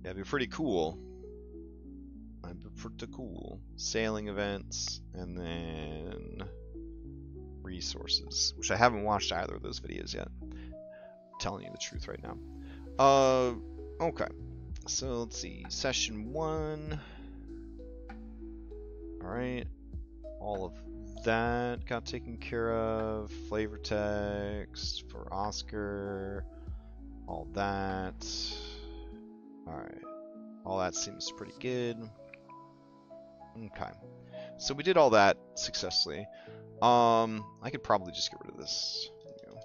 That'd be pretty cool. That'd be pretty cool. Sailing events, and then resources, which I haven't watched either of those videos yet. I'm telling you the truth right now. Okay. So let's see. Session 1. Alright. All of that got taken care of. Flavor text for Oscar. All that. Alright. All that seems pretty good. Okay. So we did all that successfully. I could probably just get rid of this. There we go.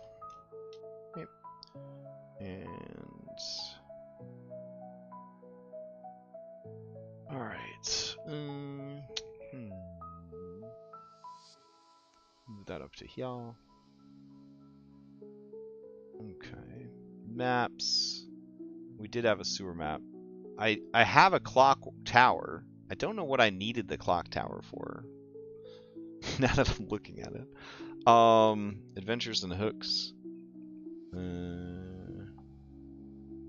Yep. And alright. Move that up to here. Okay. Maps. We did have a sewer map. I have a clock tower. I don't know what I needed the clock tower for. Now that I'm looking at it. Adventures and hooks.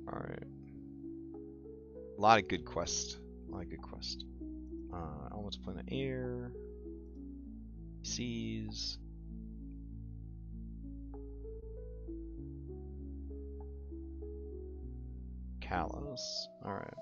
Alright. A lot of good quests. Almost planet air. Seas. Kalos. Alright.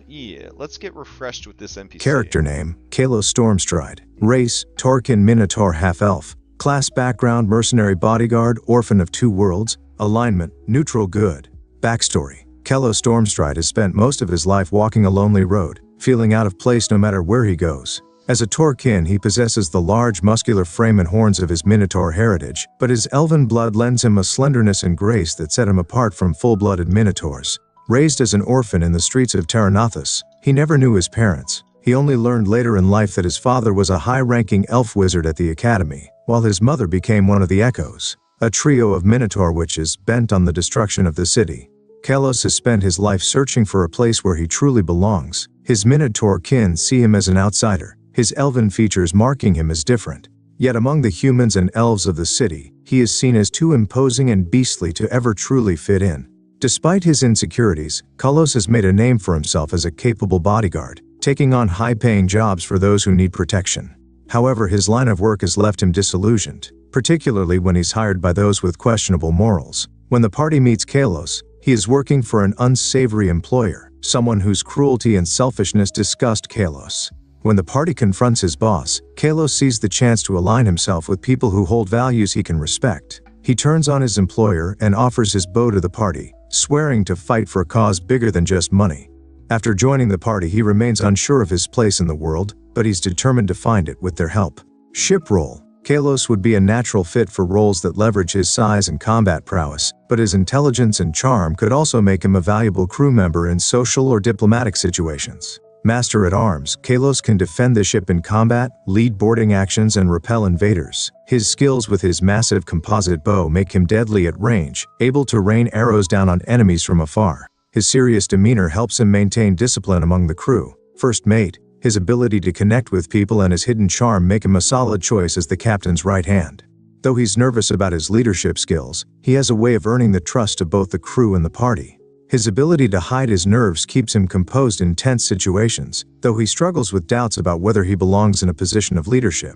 Yeah, let's get refreshed with this NPC. Character name, Kalos Stormstride. Race, Torkin Minotaur Half-Elf. Class background, mercenary bodyguard, orphan of 2 worlds. Alignment, neutral good. Backstory. Kalos Stormstride has spent most of his life walking a lonely road, feeling out of place no matter where he goes. As a Torkin, he possesses the large muscular frame and horns of his Minotaur heritage, but his elven blood lends him a slenderness and grace that set him apart from full-blooded Minotaurs. Raised as an orphan in the streets of Terranathus, he never knew his parents. He only learned later in life that his father was a high-ranking elf wizard at the academy, while his mother became one of the Echoes, a trio of Minotaur witches bent on the destruction of the city. Kalos has spent his life searching for a place where he truly belongs. His Minotaur kin see him as an outsider, his elven features marking him as different. Yet among the humans and elves of the city, he is seen as too imposing and beastly to ever truly fit in. Despite his insecurities, Kalos has made a name for himself as a capable bodyguard, taking on high-paying jobs for those who need protection. However, his line of work has left him disillusioned, particularly when he's hired by those with questionable morals. When the party meets Kalos, he is working for an unsavory employer, someone whose cruelty and selfishness disgust Kalos. When the party confronts his boss, Kalos sees the chance to align himself with people who hold values he can respect. He turns on his employer and offers his bow to the party, swearing to fight for a cause bigger than just money. After joining the party, he remains unsure of his place in the world, but he's determined to find it with their help. Ship role. Kalos would be a natural fit for roles that leverage his size and combat prowess, but his intelligence and charm could also make him a valuable crew member in social or diplomatic situations. Master at Arms, Kalos can defend the ship in combat, lead boarding actions, and repel invaders. His skills with his massive composite bow make him deadly at range, able to rain arrows down on enemies from afar. His serious demeanor helps him maintain discipline among the crew. First mate, his ability to connect with people and his hidden charm make him a solid choice as the captain's right hand. Though he's nervous about his leadership skills, he has a way of earning the trust of both the crew and the party. His ability to hide his nerves keeps him composed in tense situations, though he struggles with doubts about whether he belongs in a position of leadership.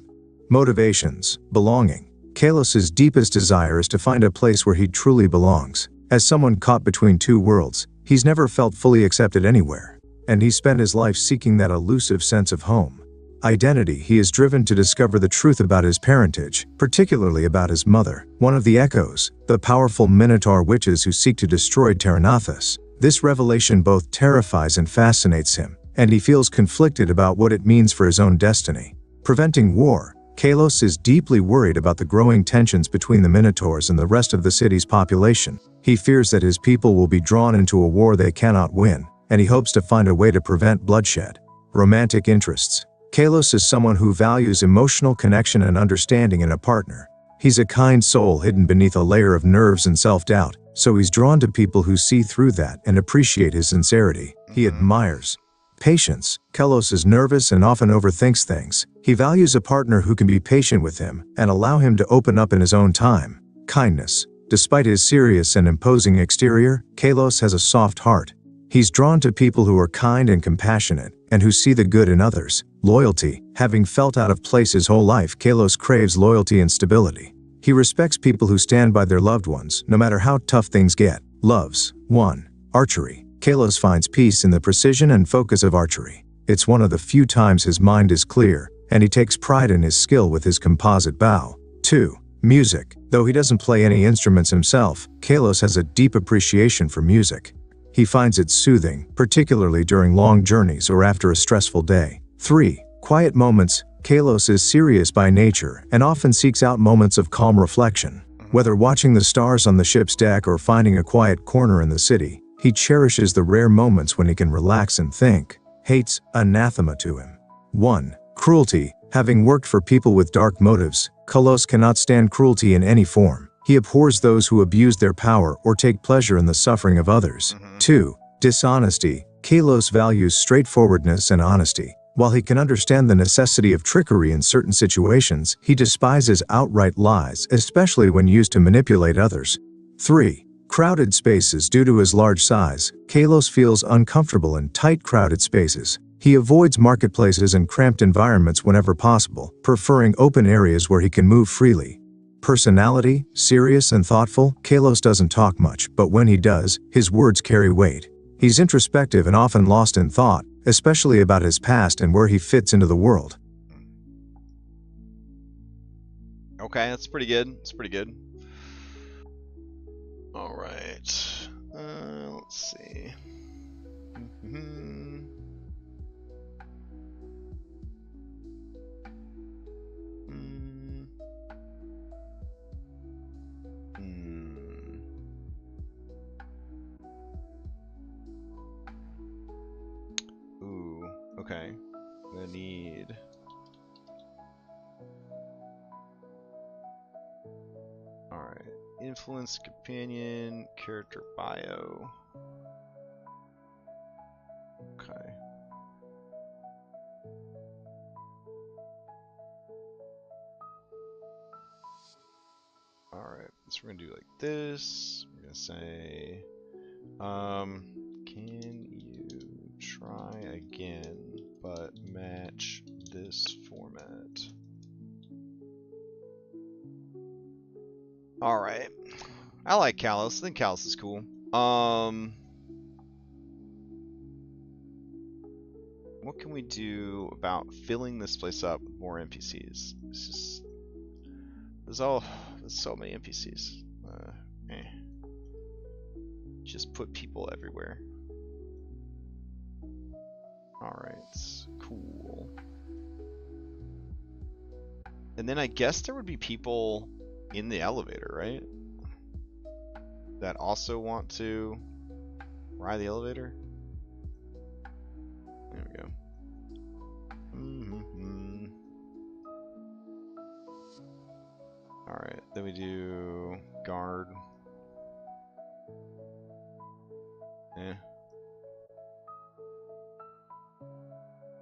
Motivations. Belonging. Kalos's deepest desire is to find a place where he truly belongs. As someone caught between two worlds, he's never felt fully accepted anywhere, and he spent his life seeking that elusive sense of home. Identity. He is driven to discover the truth about his parentage, particularly about his mother, one of the Echoes, the powerful Minotaur witches who seek to destroy Terranathus. This revelation both terrifies and fascinates him, and he feels conflicted about what it means for his own destiny. Preventing war. Kalos is deeply worried about the growing tensions between the Minotaurs and the rest of the city's population. He fears that his people will be drawn into a war they cannot win, and he hopes to find a way to prevent bloodshed. Romantic interests. Kalos is someone who values emotional connection and understanding in a partner. He's a kind soul hidden beneath a layer of nerves and self-doubt, so he's drawn to people who see through that and appreciate his sincerity. He admires patience. Kalos is nervous and often overthinks things. He values a partner who can be patient with him and allow him to open up in his own time. Kindness. Despite his serious and imposing exterior, Kalos has a soft heart. He's drawn to people who are kind and compassionate, and who see the good in others. Loyalty. Having felt out of place his whole life, Kalos craves loyalty and stability. He respects people who stand by their loved ones, no matter how tough things get. Loves. 1. Archery. Kalos finds peace in the precision and focus of archery. It's one of the few times his mind is clear, and he takes pride in his skill with his composite bow. 2. Music. Though he doesn't play any instruments himself, Kalos has a deep appreciation for music. He finds it soothing, particularly during long journeys or after a stressful day. 3. Quiet moments. Kalos is serious by nature and often seeks out moments of calm reflection. Whether watching the stars on the ship's deck or finding a quiet corner in the city, he cherishes the rare moments when he can relax and think. Hates. Anathema to him. 1. Cruelty. Having worked for people with dark motives, Kalos cannot stand cruelty in any form. He abhors those who abuse their power or take pleasure in the suffering of others. 2. Dishonesty. Kalos values straightforwardness and honesty. While he can understand the necessity of trickery in certain situations, he despises outright lies, especially when used to manipulate others. 3. Crowded spaces. Due to his large size, Kalos feels uncomfortable in tight, crowded spaces. He avoids marketplaces and cramped environments whenever possible, preferring open areas where he can move freely. Personality. Serious and thoughtful. Kalos doesn't talk much, but when he does, his words carry weight. He's introspective and often lost in thought, especially about his past and where he fits into the world. Okay, that's pretty good. That's pretty good. All right. Let's see. Ooh, okay. I need... Alright. Influence, companion, character bio. Okay. Alright, so we're gonna do like this. We're gonna say Can you try again, but match this format? Alright. I like Callus. I think Callus is cool. What can we do about filling this place up with more NPCs? It's just... There's so many NPCs. Just put people everywhere. Alright, cool. And then I guess there would be people in the elevator, right? That also want to ride the elevator? There we go. Alright, then we do guard. Eh.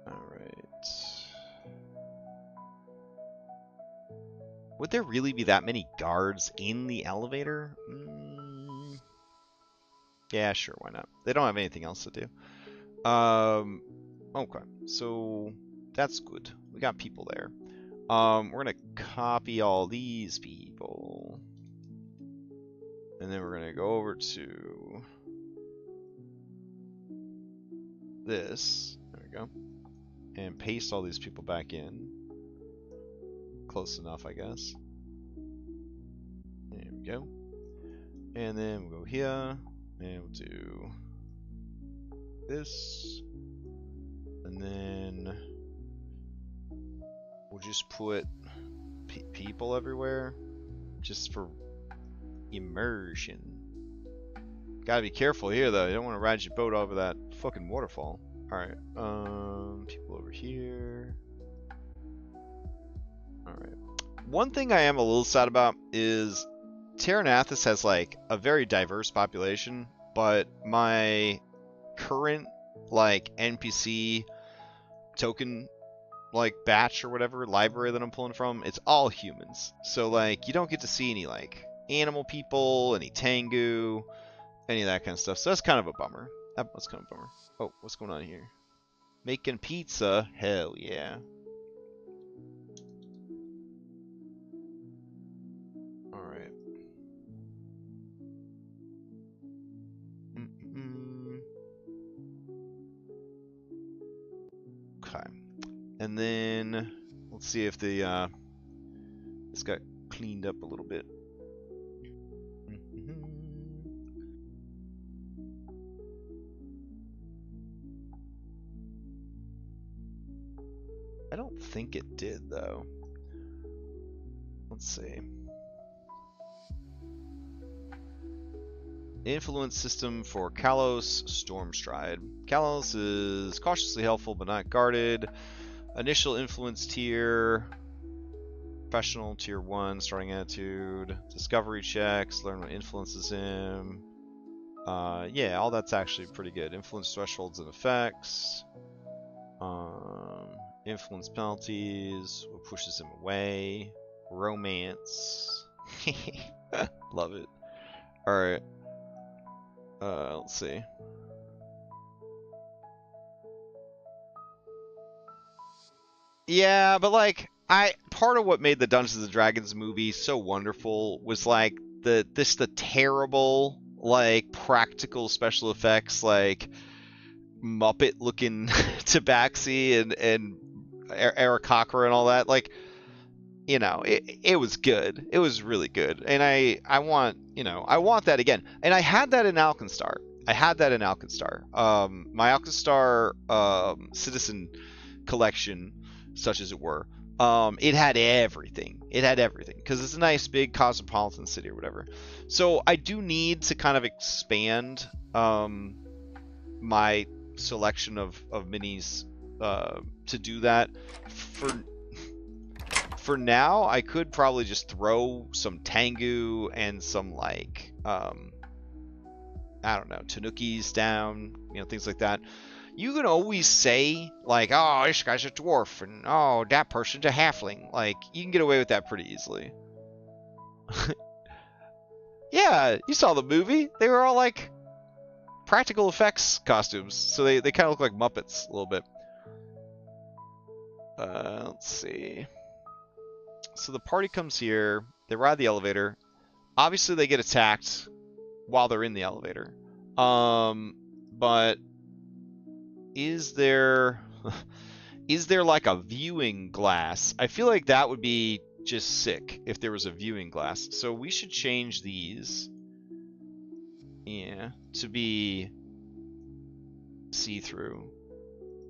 Alright. Would there really be that many guards in the elevator? Yeah, sure, why not? They don't have anything else to do. Okay, so that's good. We got people there. We're gonna copy all these people. And then we're gonna go over to this. There we go. And paste all these people back in. Close enough, I guess. There we go. And then we'll go here. And we'll do this. And then we'll just put people everywhere. Just for immersion. Gotta be careful here, though. You don't want to ride your boat over that fucking waterfall. Alright. People over here. Alright. One thing I am a little sad about is Terranathus has like a very diverse population, but my current like NPC token like batch or whatever library that I'm pulling from, it's all humans. So like you don't get to see any like animal people, any Tengu, any of that kind of stuff. So that's kind of a bummer. That's kind of a bummer. Oh, what's going on here? Making pizza? Hell yeah. Alright. Okay. And then let's see if the this got cleaned up a little bit. I don't think it did, though. Let's see. Influence system for Kalos Stormstride. Kalos is cautiously helpful but not guarded. Initial influence tier. Professional tier 1, starting attitude. Discovery checks, learn what influences him. Yeah, all that's actually pretty good. Influence thresholds and effects. Influence penalties, what pushes him away. Romance. Love it. Alright. Let's see. Yeah, but like, part of what made the Dungeons and Dragons movie so wonderful was like the terrible like practical special effects, like Muppet looking Tabaxi and Aarakocra and all that. Like, you know, it was good. It was really good. And I want, you know, I want that again. And I had that in Alkenstar. My Alkenstar Citizen collection, such as it were, it had everything. Because it's a nice big cosmopolitan city or whatever. So I do need to kind of expand my selection of minis to do that. For now, I could probably just throw some Tengu and some like I don't know, Tanukis down, you know, things like that. You can always say like, oh, this guy's a dwarf, and oh, that person's a halfling. Like, you can get away with that pretty easily. Yeah, you saw the movie. They were all like, practical effects costumes. So they kind of look like Muppets a little bit. Let's see. So the party comes here. They ride the elevator. Obviously, they get attacked while they're in the elevator. But is there like a viewing glass? I feel like that would be just sick if there was a viewing glass. So we should change these, yeah, to be see-through.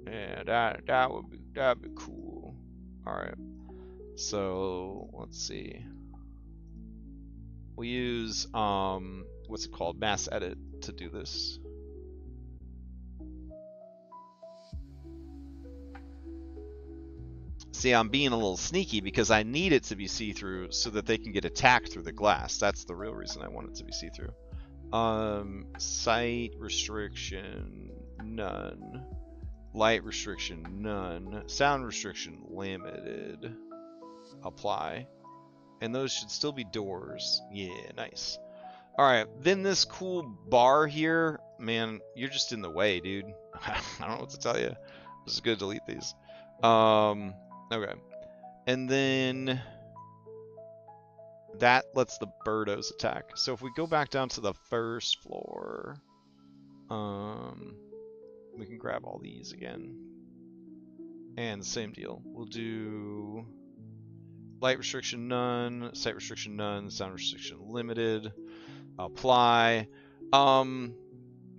Yeah, that'd be cool. All right. So let's see. We'll use what's it called? Mass edit to do this. See, I'm being a little sneaky because I need it to be see-through so that they can get attacked through the glass. That's the real reason I want it to be see-through. Sight restriction, none. Light restriction, none. Sound restriction, limited. Apply. And those should still be doors. Yeah, nice. Alright, then this cool bar here. Man, you're just in the way, dude. I don't know what to tell you. I'm just gonna delete these. Okay. And then that lets the birdos attack. So if we go back down to the first floor, we can grab all these again. And the same deal. We'll do light restriction none, sight restriction none, sound restriction limited, apply.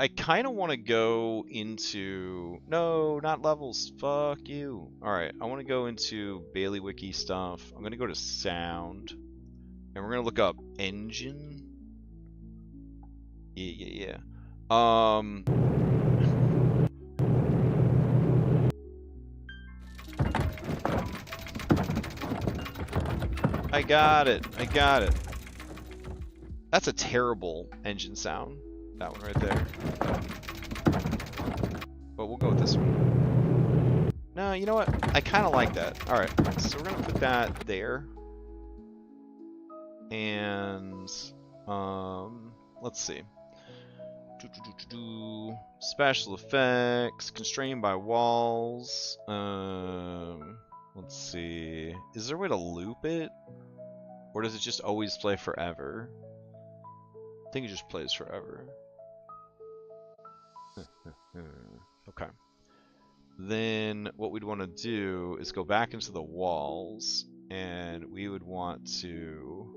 I kind of want to go into... No, not levels. Fuck you. Alright, I want to go into Bailey Wiki stuff. I'm going to go to sound. And we're going to look up engine. Yeah. I got it. That's a terrible engine sound. That one right there. But we'll go with this one. No, you know what? I kind of like that. Alright, so we're going to put that there. And, let's see. Special effects, constrained by walls. Let's see. Is there a way to loop it? Or does it just always play forever? I think it just plays forever. Okay. Then what we'd want to do is go back into the walls, and we would want to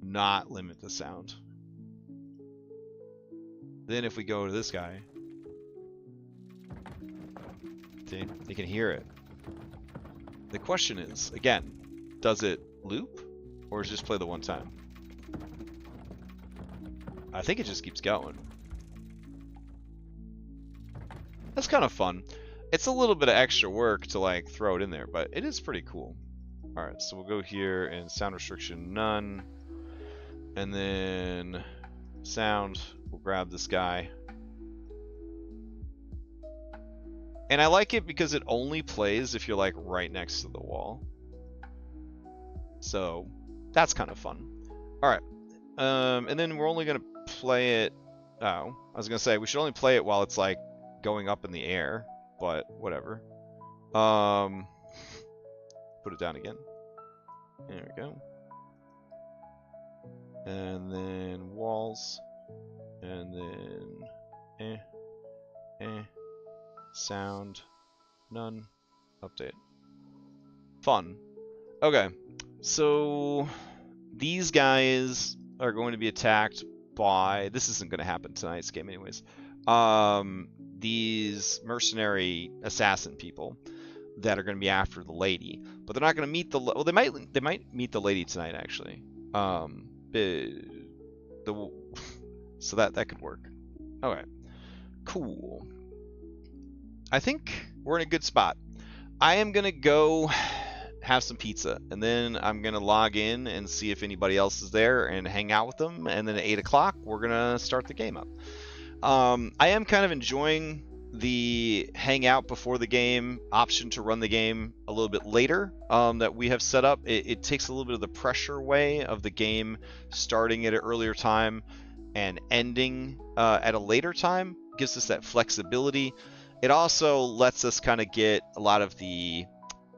not limit the sound. Then if we go to this guy, see, you can hear it. The question is, again, does it loop, or does it just play the one time? I think it just keeps going. That's kind of fun. It's a little bit of extra work to like throw it in there, but it is pretty cool. Alright, so we'll go here and sound restriction none. And then sound, we'll grab this guy. And I like it because it only plays if you're like right next to the wall. So that's kind of fun. Alright. And then we're only going to play it... Oh, I was going to say, we should only play it while it's like going up in the air, but whatever. Put it down again. There we go. And then walls. And then sound none. Update. Fun. Okay. So these guys are going to be attacked by... This isn't going to happen tonight's game anyways. These mercenary assassin people that are going to be after the lady, but they're not going to meet the... Well, they might meet the lady tonight, actually. So that could work. Okay. Cool. I think we're in a good spot. I am going to go have some pizza, and then I'm going to log in and see if anybody else is there and hang out with them, and then at 8 o'clock, we're going to start the game up. I am kind of enjoying the hangout before the game option to run the game a little bit later that we have set up. It takes a little bit of the pressure away of the game starting at an earlier time. and ending at a later time. Gives us that flexibility. It also lets us kind of get a lot of the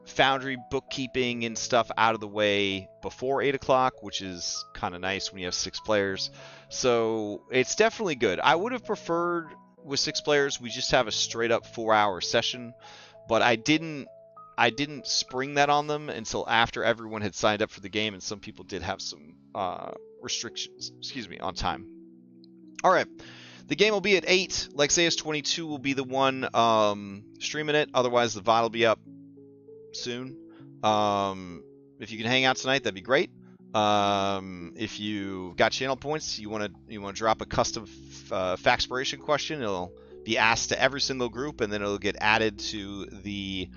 Foundry bookkeeping and stuff out of the way before 8 o'clock, which is kind of nice when you have 6 players. So it's definitely good. I would have preferred with 6 players we just have a straight up 4-hour session, but I didn't spring that on them until after everyone had signed up for the game, and some people did have some restrictions, on time. All right. The game will be at 8. Lexaeus 22 will be the one streaming it. Otherwise, the VOD will be up soon. If you can hang out tonight, that'd be great. If you got channel points, you want to drop a custom Factspiration question, it'll be asked to every single group, and then it'll get added to the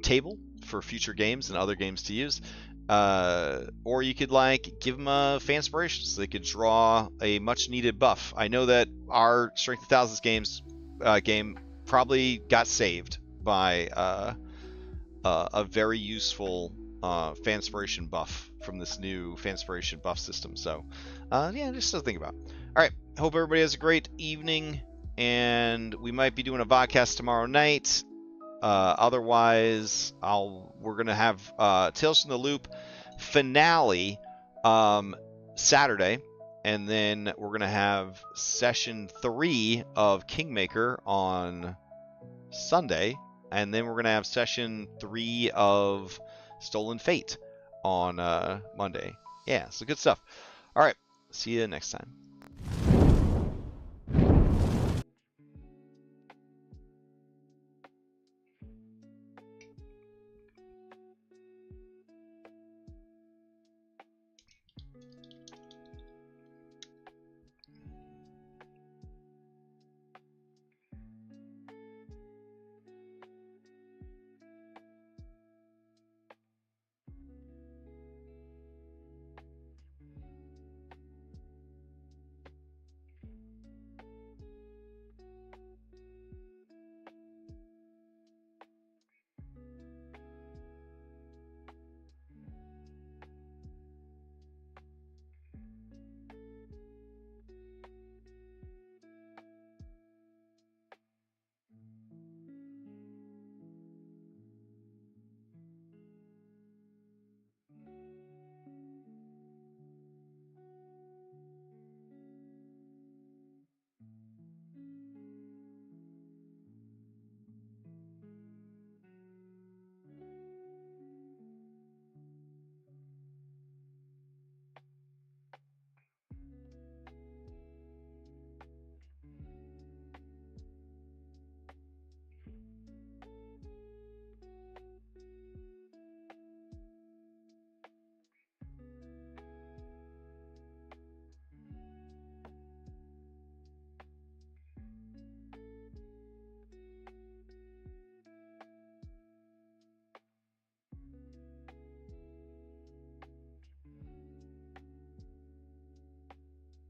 table for future games and other games to use. Or you could give them a Fanspiration so they could draw a much needed buff. I know that our Strength of Thousands game probably got saved by a very useful Fanspiration buff from this new Fanspiration buff system. So yeah, just to think about. All right, hope everybody has a great evening, and we might be doing a vodcast tomorrow night. Otherwise, we're gonna have Tales from the Loop finale Saturday, and then we're gonna have session 3 of Kingmaker on Sunday, and then we're gonna have session 3 of Stolen Fate on Monday. Yeah, so good stuff. All right, see you next time.